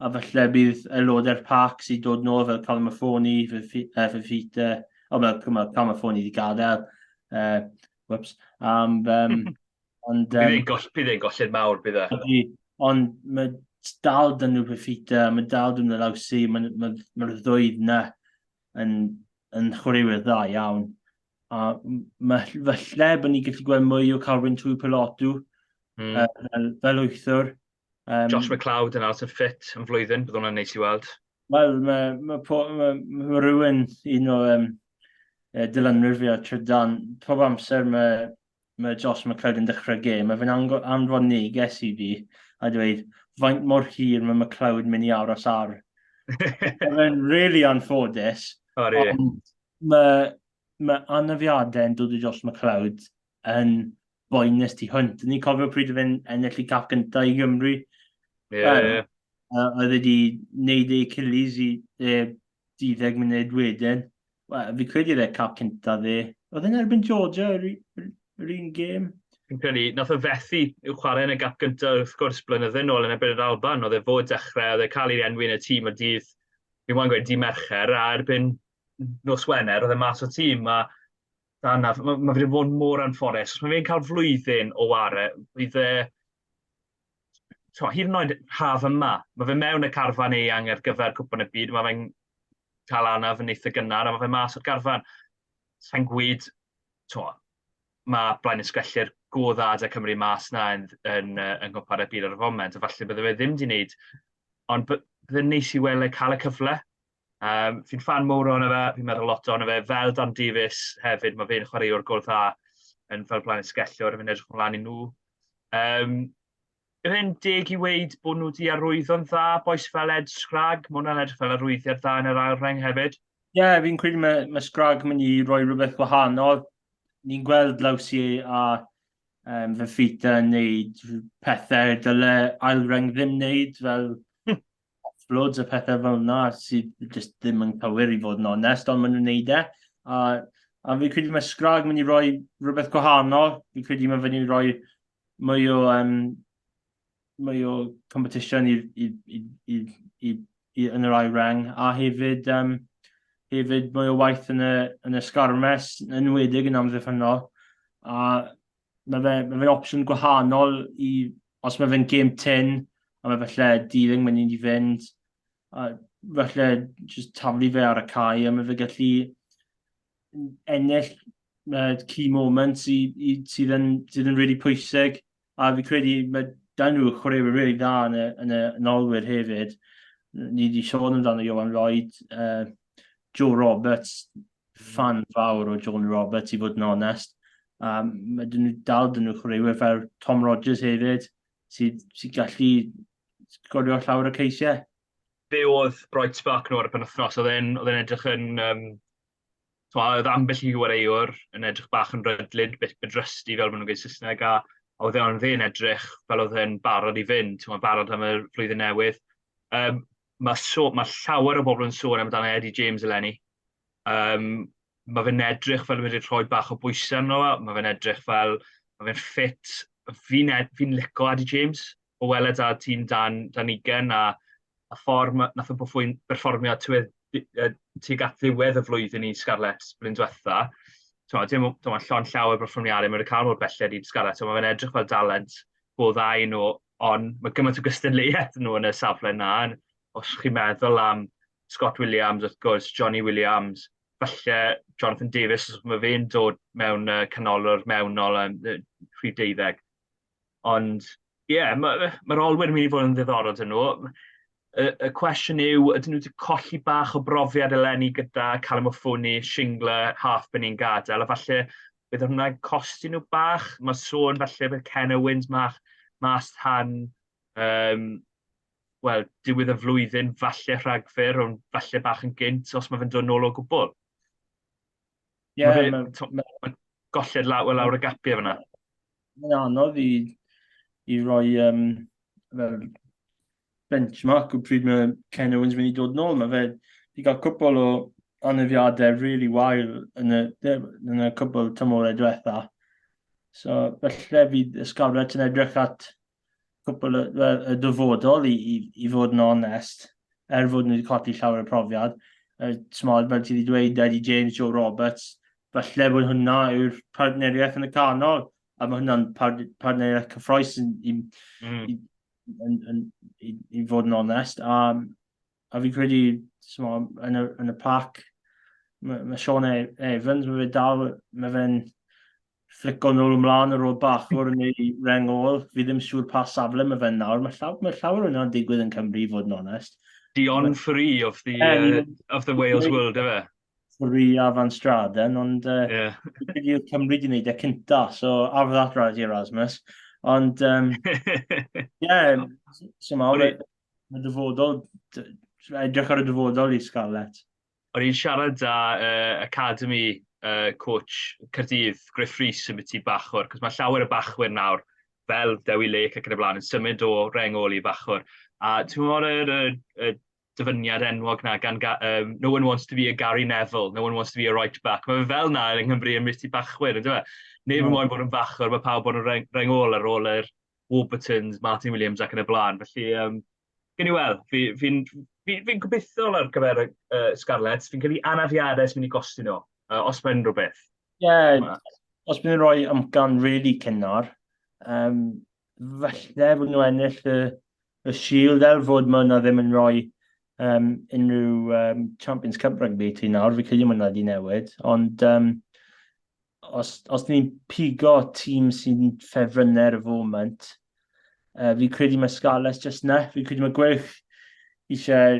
A falle bydd aelodau'r parc sy'n dod nôl fel Calmafoni, Calmafoni wedi gadael. Whoops. Bydd e'n gollydd mawr, bydd e. Ond mae dal dyn nhw Fafita, mae dal dyn nhw Lawsi, mae'r ddwy yna yn chwaraewyr dda iawn. A falle bod ni'n gallu gweld mwy o Carwyn trwy pelotw fel wythwr. Josh McLeod yn out of fit yn flwyddyn, bydd hwnna'n neis i weld. Wel, mae rhywun, un o dilynwyr fi a trydan, pob amser mae Josh McLeod yn dechrau gêm, mae fe'n anfon neges i fi, a dweud, faint mor hir mae McLeod mynd i aros ar. Mae'n really anffodus, ond mae anafiadau yn dod o Josh McLeod yn boenus tu hwnt. Ni'n cofio pryd o fe'n ennill i cap gyntaf i Gymru. Oedd wedi wneud ei Achilles i 12 munud wedyn. Fi credu dde cap cyntaf dde. Oedd e'n erbyn Georgia yr un gêm? Fi'n credu, nath o fethu i'w chwarae yn y gap gyntaf wrth gwrs blynyddoedd nôl yn erbyn yr Alban. Oedd e fod dechrau, oedd e cael ei enwi yn y tîm o dydd, fi'n mwyn gweud, di Mercher, a erbyn nos Wener, oedd e mas o tîm. Mae fe wedi bod mor anffodus. Os mae fe'n cael flwyddyn o ware, bydd e... hyd yn oed haf yma, mae fe mewn y carfan eang ar gyfer Nghwpan y Byd, mae fe'n cael anaf yn eitha gynnar, a mae fe mas o'r carfan. Sa'n gwyd, mae blaen ysgellir go dda da Cymru mas na yn Nghwpan y Byd ar y foment, a falle bydde fe ddim wedi wneud, ond bydde'n neis i weld cael y cyfle. Fi'n fan mowr o'n fe, fi'n meddwl lot o'n fe, fel Dan Davies hefyd, mae fe'n chwaraewr gol dda yn fel blaen ysgellwr, fi'n edrych ymlaen i nhw. Yw hyn deg i weid bod nhw wedi arwyddo'n dda, boes fel Ed Scrag, mae hwnna'n edrych fel arwyddiad dda yn yr ail reng hefyd? Ie, fi'n credu mae Scrag yn mynd i roi rhywbeth gwahanol. Ni'n gweld Lawsi a Fafita yn neud pethau dyle ail reng ddim wneud, fel offloads a pethau fel yna, sydd ddim yn cywir i fod yn onest, ond maen nhw'n neud e. A fi'n credu mae Scrag yn mynd i roi rhywbeth gwahanol. Fi'n credu mae fe'n i roi mwy o competition yn yr ail reng, a hefyd mwy o waith yn y sgarmes, yn wedig yn amddiffynol. A mae fe'n opsiwn gwahanol os mae fe'n game 10, a mae falle dealing mynd i fynd, a falle just taflu fe ar y cae, a mae fe gallu ennill key moments sydd yn really pwysig. A fi credu mae dan nhw chwaraewyr really da yn y nolwyr hefyd. Ni wedi sôn amdano Iwan Lloyd, Joe Roberts, fan fawr o John Roberts i fod yn onest. Mae nhw dal dyn nhw chwaraewyr fel Tom Rogers hefyd, sydd gallu gorio llawer o ceisiau. Be oedd bright spark nhw ar y penwythnos? Oedd e'n edrych yn... oedd ambell i chwaraewr yn edrych bach yn rydlyd, bit bedrysdi fel maen nhw'n gweud Saesneg, a oedd e'n edrych fel oedd e'n barod i fynd, mae'n barod am y flwyddyn newydd. Mae llawer o bobl yn sôn amdano Eddie James eleni. Mae fe'n edrych fel wedi rhoi bach o bwysau arno, mae fe'n edrych fel, mae fe'n ffit. Fi'n lico Eddie James, o weled a tîm dan ugen, a ffordd nath o'n berfformio tuag at ddiwedd y flwyddyn i Scarlett blwyddyn diwetha. Mae'n llon llawer berfformiadau, mae'n cael mor belled i Scarlett, mae fe'n edrych fel dalent go dda i nhw, ond mae gymaint o gystadleuaeth nhw yn y safle yna. Os chi'n meddwl am Scott Williams, wrth gwrs, Johnny Williams, falle Jonathan Davies, os mae fe'n dod mewn canolwr mewnol 20. Ond, mae'r olwyr yn mynd i fod yn ddiddorol dyn nhw. Y cwestiwn yw, ydyn nhw wedi colli bach o brofiad eleni gyda Calamofoni, Shingler, Halfpen i'n gadael, a falle bydd hwnna'n costi nhw bach. Mae sôn falle bydd Ken Owens mas tan diwedd y flwyddyn, falle Rhagfyr, ond falle bach yn gynt os mae fe'n dod nôl o gwbl. Mae golled lawr y gapiau fyna. Mae'n anodd i roi fel benchmark o pryd mae Ken Owens mynd i dod nôl. Mae fe wedi cael cwbl o anafiadau really wael yn y cwbl tymorau diwetha. So, felly fydd y Scarlett yn edrych at cwbl y dyfodol i fod yn onest, fod nhw wedi colli llawer y profiad. Smod, fel ti wedi dweud, Eddie James, Joe Roberts, felly bod hwnna yw'r partneriaeth yn y canol, a mae hwnna'n partneriaeth cyffroes i fod yn onest. A fi credu, yn y pac, mae Sean Evans, mae fe'n flico nôl ymlaen ar ôl bachwr yn ei rengol. Fi ddim siŵr pa safle mae fe'n nawr. Mae llawer yna'n digwydd yn Cymru, i fod yn onest. Dion Free of the Wales World, efe? Free a Van Straden, ond Cymru wedi gwneud y cynta, so after that right, Erasmus. Ond, mae dyfodol, edrych ar y dyfodol i Scarlett. O'n i'n siarad â Academy coach Caerdydd, Griff Rhys yn byti bachwr, cos mae llawer y bachwyr nawr, fel Dewi Lake ac yn y blaen, yn symud o rengol i bachwr. A ti'n meddwl y dyfyniad enwog na, no one wants to be a Gary Neville, no one wants to be a right back. Mae fe fel na yng Nghymru yn byti bachwyr, ynddo fe? Neb yn moyn bod yn bachwr, mae pawb bod yn rengol ar ôl yr Warburtons, Martin Williams ac yn y blaen. Felly, gen i weld, fi'n gobeithio ar gyfer Scarlett, fi'n cael ei anafiadau sy'n mynd i gosti nhw, os mae'n rhywbeth. Os bydd nhw'n rhoi amcan really cynnar, falle bod nhw ennill y shield fod yna ddim yn rhoi unrhyw Champions Cup rygbi ti nawr, fi credu yna di newid, ond os ni'n pigo tîm sy'n ffefrynnau'r y foment, fi credu mae Scarlett just na. Fi credu mae Gwyrch eisiau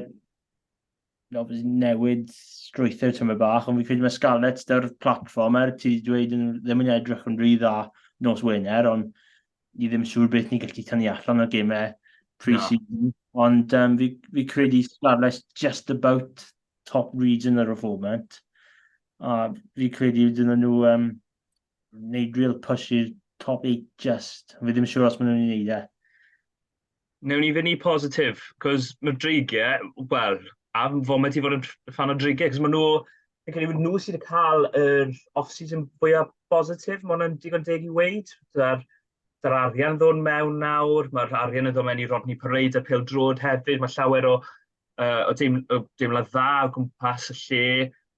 newid strwythur tyma bach, ond fi credu mae Scarlett dy'r platform ti wedi dweud ddim yn edrych yn rhy dda nos Wener, ond ni ddim siŵr beth ni'n gallu tynnu allan o'r gemau pre-season. Ond fi credu Scarlett just about top region ar y foment. A fi credu dyn nhw wneud real push i'r top 8 just. Fi ddim siŵr os maen nhw'n wneud e. Newn ni fyny positif, cos mae dreigiau, wel, a foment i fod yn fan o dreigiau, cos maen nhw sydd wedi cael yr off-season fwyaf positif, mae hwnna'n digon deg i weid. Dy'r arian ddod mewn nawr, mae'r arian yn ddod mewn i Rodney Parade a Pêl Drod hefyd, mae llawer o deimlad dda o gwmpas y lle,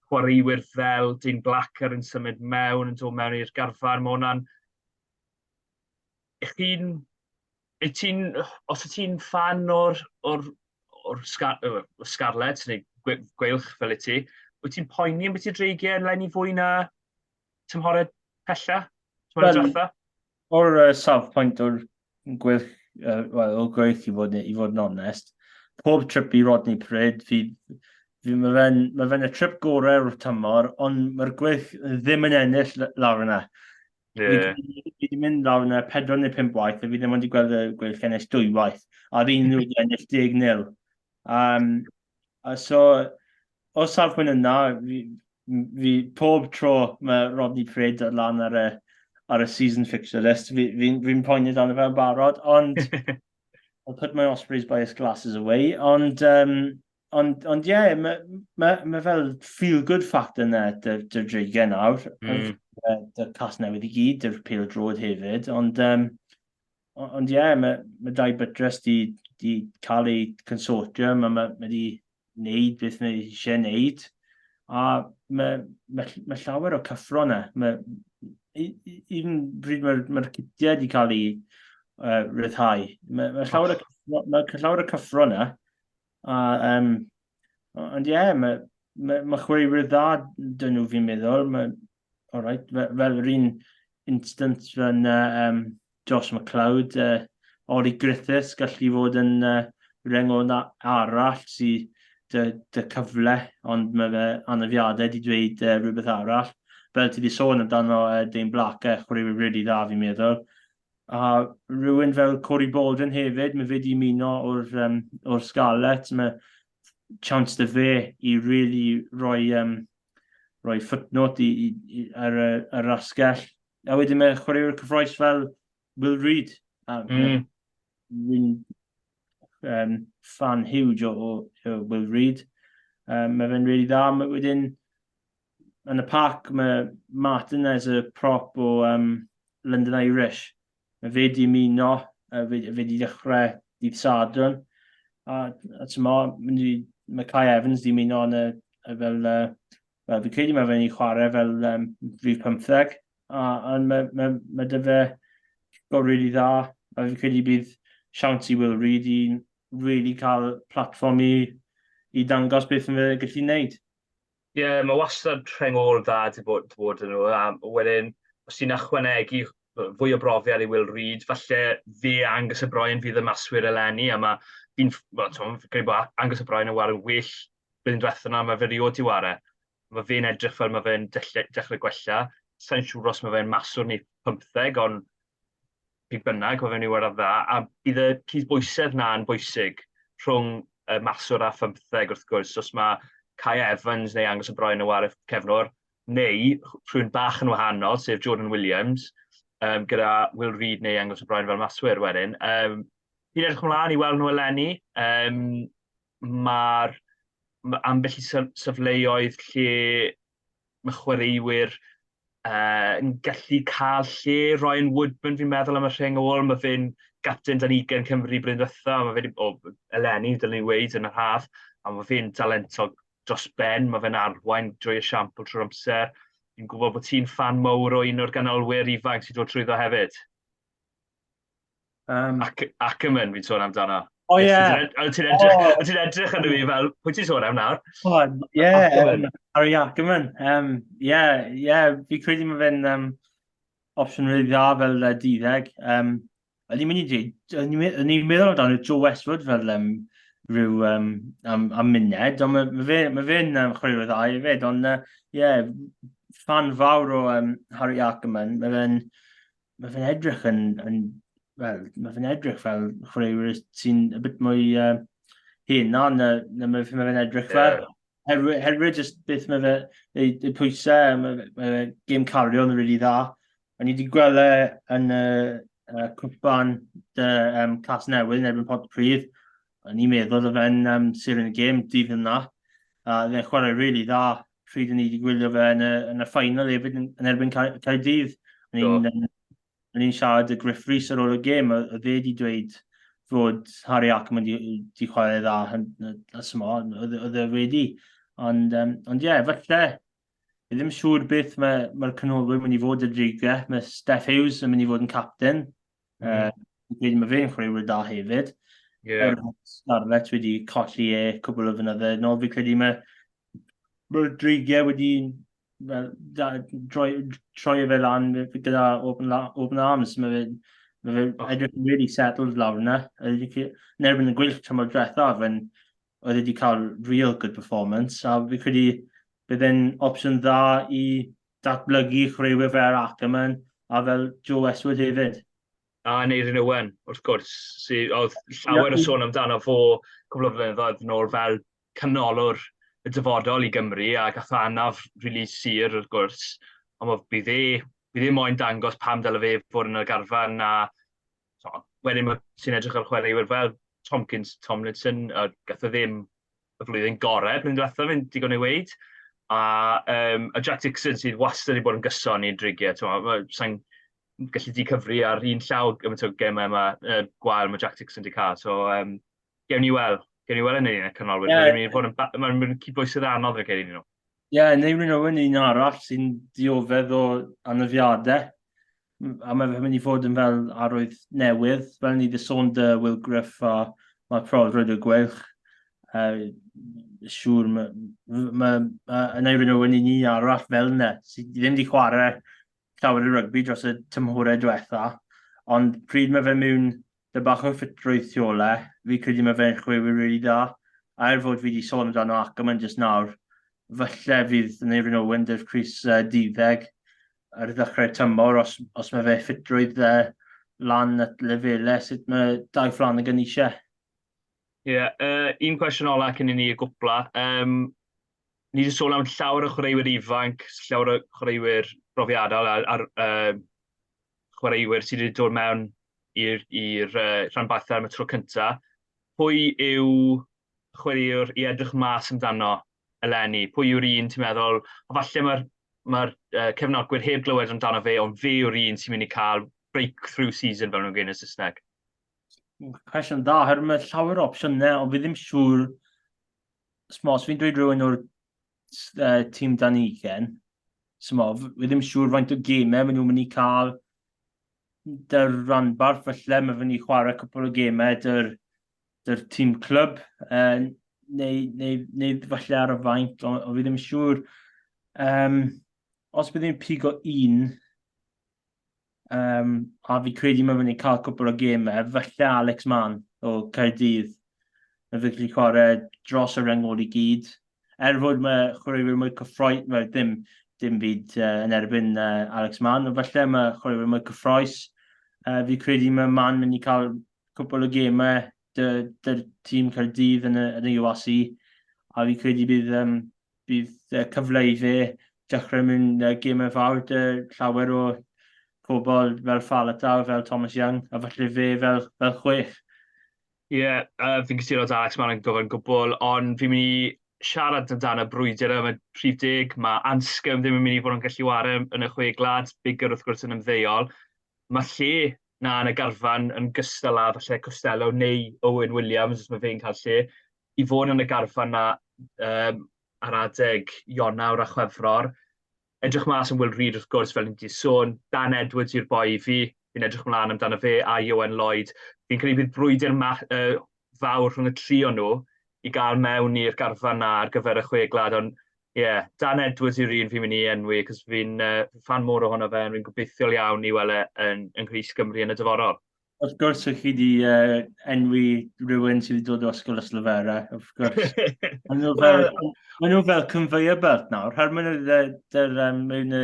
chwaraewyr fel Dean Blacker yn symud mewn, yn dod mewn i'r garfan, mae hwnna'n... Os y ti'n fan o'r Scarlett, neu gweilch fel y ti, wyt ti'n poeni yn beth i'r dreigiau yn lenni fwy na tymhorau pella? O'r safpwynt o'r gweilch, i fod yn onest, pob trip i Rodney Parade, mae fe'n y trip gorau o'r tymor, ond mae'r gweilch ddim yn ennill lawr yna. Fi wedi mynd lawr yna 4 neu 5 waith, a fi ddim wedi gweld y gweilch ennill 2 waith, a ddyn nhw wedi ennill 10-0. So, o safpwynt yna, fi pob tro mae Rodney Parade lan ar y season fixture list, fi'n poeni dan y fel barod, ond I'll put my Ospreys bias glasses away, ond mae fel feel-good factor yna dy'r dreigiau nawr, dy'r cas newydd i gyd, dy'r Pêl Drod hefyd, ond mae Dai Butrus di cael ei consortium, a mae wedi wneud beth mae eisiau wneud, a mae llawer o cyffro yna. Even bryd mae'r cytiau wedi cael ei ryddhau. Mae llawer o cyffro yna. Ond ma chwaraewyr dda dyn nhw fi'n meddwl. Fel yr un instant fan Josh McLeod, Ori Griffiths gallu fod yn rengol arall sydd dy cyfle, ond mae fe anafiadau wedi dweud rhywbeth arall. Fel ti wedi sôn amdano Dane Black, chwaraewyr really dda fi'n meddwl. A rhywun fel Corey Bolden hefyd, mae fe wedi ymuno o'r Scarlet, mae chance dy fe i really roi footnote ar yr asgell. A wedyn mae chwaraewyr cyffroes fel Will Reid. Wy'n fan huge o Will Reid. Mae fe'n really dda. Wedyn yn y parc mae Martin as a prop o London Irish. Mae fe di ymuno, fe di dechrau dydd Sadwrn. A mae Kai Evans di ymuno fel fi credu mae fe'n ei chwarae fel rhif 15. Ond mae dy fe go really dda. A fi credu bydd siawns i Will Reid i really cael platform i dangos beth yn fe gallu gwneud. Ie, mae wastad rhengol dda di bod yn nhw. A wedyn, os ti'n ychwanegu fwy o brofiad i Will Reid, falle fe Angus y Broen fydd y maswyr eleni, a fi'n credu bod Angus y Broen yn wario well blwyddyn diwethaf yna, mae fe riod i wario. Mae fe'n edrych fel mae fe'n dechrau gwella. Sa'n siŵr os mae fe'n maswr neu 15, ond pig bynnag, mae fe'n ei wario dda. A bydd y cydbwysedd na'n bwysig rhwng maswr a 15 wrth gwrs, os mae Kai Evans neu Angus y Broen yn wario cefnwr, neu rhywun bach yn wahanol, sef Jordan Williams, gyda Will Reid neu Angus y Broen fel maswyr wedyn. Fi'n edrych ymlaen i weld nhw eleni. Mae'r ambell i safleoedd lle mae chwaraewyr yn gallu cael lle. Ryan Woodman fi'n meddwl am y rhengol, mae fe'n gapten dan 20 Cymru blwyddyn diwethaf, mae fe'n eleni, dylen ni weid yn yr haf, a mae fe'n talentog dros ben, mae fe'n arwain drwy y siampl trwy'r amser. Fi'n gwybod bod ti'n fan mawr o un o'r ganolwyr ifanc sy'n dod trwyddo hefyd. Ackerman fi'n sôn amdano. O ie. Ti'n edrych yn fi fel, pwy ti'n sôn am nawr? Harry Ackerman. Fi credu mae fe'n opsiwn really dda fel 12. O'n i'n meddwl amdano Joe Westwood fel rhyw am muned, ond mae fe'n chwaraewyr dda hefyd, ond fan fawr o Harry Ackerman, mae fe'n edrych fel chwaraewyr sy'n a bit mwy hyn, ond mae fe'n edrych fel. Herwydd jyst beth mae fe, ei pwysau, mae game cario yn rili dda. O'n i wedi gweld yn cwpan Cas Newydd yn erbyn Pontypridd. O'n i'n meddwl o fe'n sir yn y gêm dydd yna. Fe'n chwarae rili dda. Pryd o'n i wedi gwylio fe yn y final hefyd yn erbyn Caerdydd. O'n i'n siarad y Griff Rhys ar ôl y gêm, a fe wedi dweud fod Harry Ackerman wedi chwarae dda oedd e wedi. Ond falle, i ddim siŵr beth mae'r canolwyr mynd i fod y drigau. Mae Steph Hughes yn mynd i fod yn capten. Mae fe'n chwaraewyr da hefyd. Scarlett wedi colli cwbl o fynydde. Fi credu mae'r drigau wedi troi fe lan gyda open arms. Mae fe edrych yn really settled lawr yna. Yn erbyn y gwylch tymor diwethaf, oedd wedi cael real good performance. A fi credu bydd e'n opsiwn dda i datblygu chwaraewyr fel Ackerman a fel Joe Westwood hefyd. A neud yn ywen, wrth gwrs. Oedd llawer o sôn amdano fo cwbl o flynyddoedd nôl fel canolor y dyfodol i Gymru, a gath o anaf rili sir, wrth gwrs. Ond bydd e moyn dangos pam dyle fe fod yn y garfan, a wedyn sy'n edrych ar chwaraewyr fel Tomlinson, gath o ddim y flwyddyn gorau blwyddyn diwethaf, fi'n digon ei weid. A Jack Dixon sydd wastad wedi bod yn gyson i'n drigiau. Sa'n gallu di-cyfri ar un llaw gemau gwael mae Jack Dixon wedi cael. So, gewn ni weld yn un canolwyr. Mae'n mynd cydbwysedd anodd yn cael un nhw. Neu rhywun un arall sy'n dioddef o anafiadau. A mae fe'n mynd i fod yn fel arwydd newydd. Fel ni wedi sôn dy Will Griff a mae Prolrwyd y Gwylch. Siŵr, yn ei rhan i ni arall fel yna, sydd ddim wedi chwarae llawer y rygbi dros y tymhorau diwetha, ond pryd mae fe mewn dy bach o ffitrwydd tu ole, fi credu mae fe'n chwewyr rili dda. A fod fi wedi sôn amdano ac yma'n jyst nawr, falle fydd yn ei rhan Owen dy'r Crys 12 ar ddechrau tymor os mae fe ffitrwydd lan at lefelau sut mae dau fflan y gan eisiau. Un cwestiwn ola cyn i ni y gwpla. Ni wedi sôn am llawer o chwaraewyr ifanc, llawer o chwaraewyr brofiadol a'r chwaraewyr sydd wedi dod mewn i'r rhanbarthol am y tro cyntaf. Pwy yw chwaraewr i edrych mas amdano eleni? Pwy yw'r un ti'n meddwl? O falle mae'r cefnogwyr heb glywed amdano fe, ond fe yw'r un sy'n mynd i cael breakthrough season fel nhw'n gweud yn Saesneg. Cwestiwn da, her mae llawer o opsiynau, ond fi ddim siŵr, os fi'n dweud rhywun o'r tîm dan ugen, fi ddim siŵr faint o gemau maen nhw'n mynd i cael dy'r rhanbarth, felly mae fynd i chwarae cwpl o gemau dy'r tîm clwb, neu falle ar y faint, ond fi ddim siŵr. Os bydd hi'n pigo un, a fi credu mae fynd i cael cwpl o gemau, falle Alex Mann o Caerdydd. Mae fe gallu chwarae dros y rhengol i gyd. Fod mae chwaraewyr mwy cyffroes, dim byd yn erbyn Alex Mann, ond falle mae chwaraewyr mwy cyffroes. Fi credu mae Mann mynd i cael cwpl o gemau dy'r tîm Caerdydd yn y UAC, a fi credu bydd cyfle i fe dechrau mewn gemau fawr llawer o pobl fel Falataw, fel Thomas Young, a falle fe fel 6. Fi'n gysylltu o'r Alex Mann yn gofyn gwbl, ond fi'n mynd i siarad amdano brwydr am y prif deg. Mae Anscombe ddim yn mynd i fod yn gallu wario yn y 6 glad, bigger wrth gwrs yn ymddeol. Mae lle na yn y garfan yn gystal â falle Costello neu Owen Williams, os mae fe'n cael lle, i fod yn y garfan na ar adeg Ionawr a Chwefror. Edrych mas yn Will Reid wrth gwrs fel ni'n di sôn, Dan Edwards yw'r boi i fi, fi'n edrych ymlaen amdano fe a Iowen Lloyd. Fi'n credu bydd brwydr fawr rhwng y tri o nhw i gael mewn i'r garfan na ar gyfer y 6 glad, ond Dan Edwards yw'r un fi'n mynd i enwi, cos fi'n fan mor ohono fe, fi'n gobeithiol iawn i weld yn Nghris Cymru yn y dyforol. Wrth gwrs, ych chi wedi enwi rhywun sydd wedi dod o ysgol Yslyfera, wrth gwrs. Maen nhw fel conveyor belt nawr, her mewn y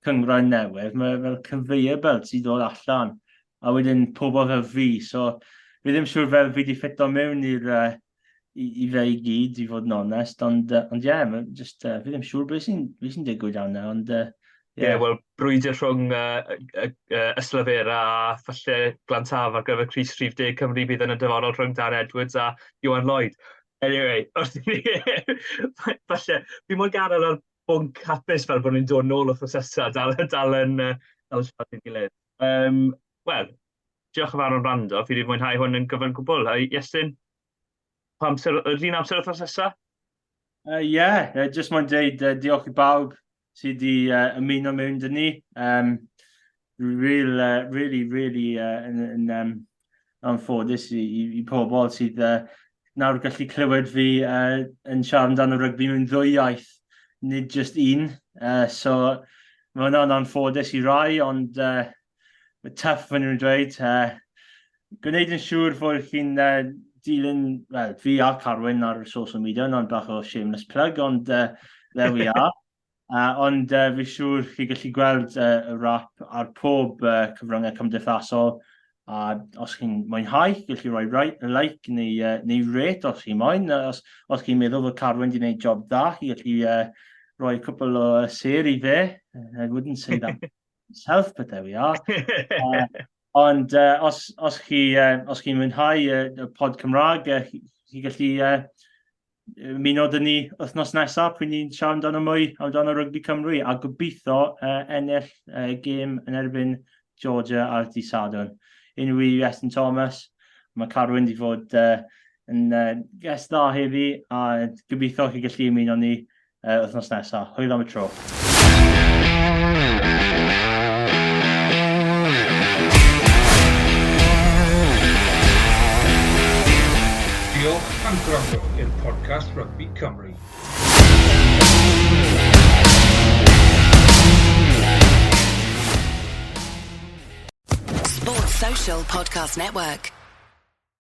cyngraen newydd, mae fel conveyor belt sydd dod allan, a wedyn pobl fel fi, so fi ddim siŵr fel fi wedi ffito mewn i fe i gyd, i fod yn onest, ond fi ddim siŵr beth sy'n digwydd awna, ond Wel, brwydr rhwng Yslyfera a falle Glantaf ar gyfer Crys 30 Cymru bydd yn y dyfodol rhwng Dan Edwards a Iowen Lloyd. Anyway, falle, fi moyn gadael o'r bwnc hapus fel bod ni'n dod nôl o prosesa dal yn siarad i'n gilydd. Wel, diolch yn fawr o'n rando, fi wedi mwynhau hwn yn gyfan gwbl. Iestyn, yr un amser o prosesa? Jyst mwyn dweud diolch i bawb sydd wedi ymuno mewn dyn ni. Really yn anffodus i pobl sydd nawr gallu clywed fi yn siarad amdano rygbi mewn 2 iaith, nid just un. So mae hwnna'n anffodus i rai, ond mae tough fan nhw'n dweud. Gwneud yn siŵr fod chi'n dilyn, fi a Carwyn ar social media, ond bach o shameless plug, ond there we are. Ond fi siŵr chi gallu gweld y WRRAP ar pob cyfryngau cymdeithasol, a os chi'n mwynhau, gallu rhoi like neu rate os chi'n moyn. Os chi'n meddwl fod Carwyn wedi gwneud job da, chi gallu rhoi cwpl o ser i fe. I wouldn't say that myself, but there we are. Ond os chi'n mwynhau y pod Cymraeg, chi gallu ymuno dyn ni wythnos nesaf pryd ni'n siarad amdano Rygbi Cymru, a gobeithio ennill gêm yn erbyn Georgia ar dydd Sadwrn. Unrhyw Iestyn Thomas, mae Carwyn wedi fod yn guest dda heddi, a gobeithio chi gallu ymuno ni wythnos nesaf. Hwyl am y tro. Diolch am gwrando i'r podcast Rygbi Cymru. Sports Social Podcast Network.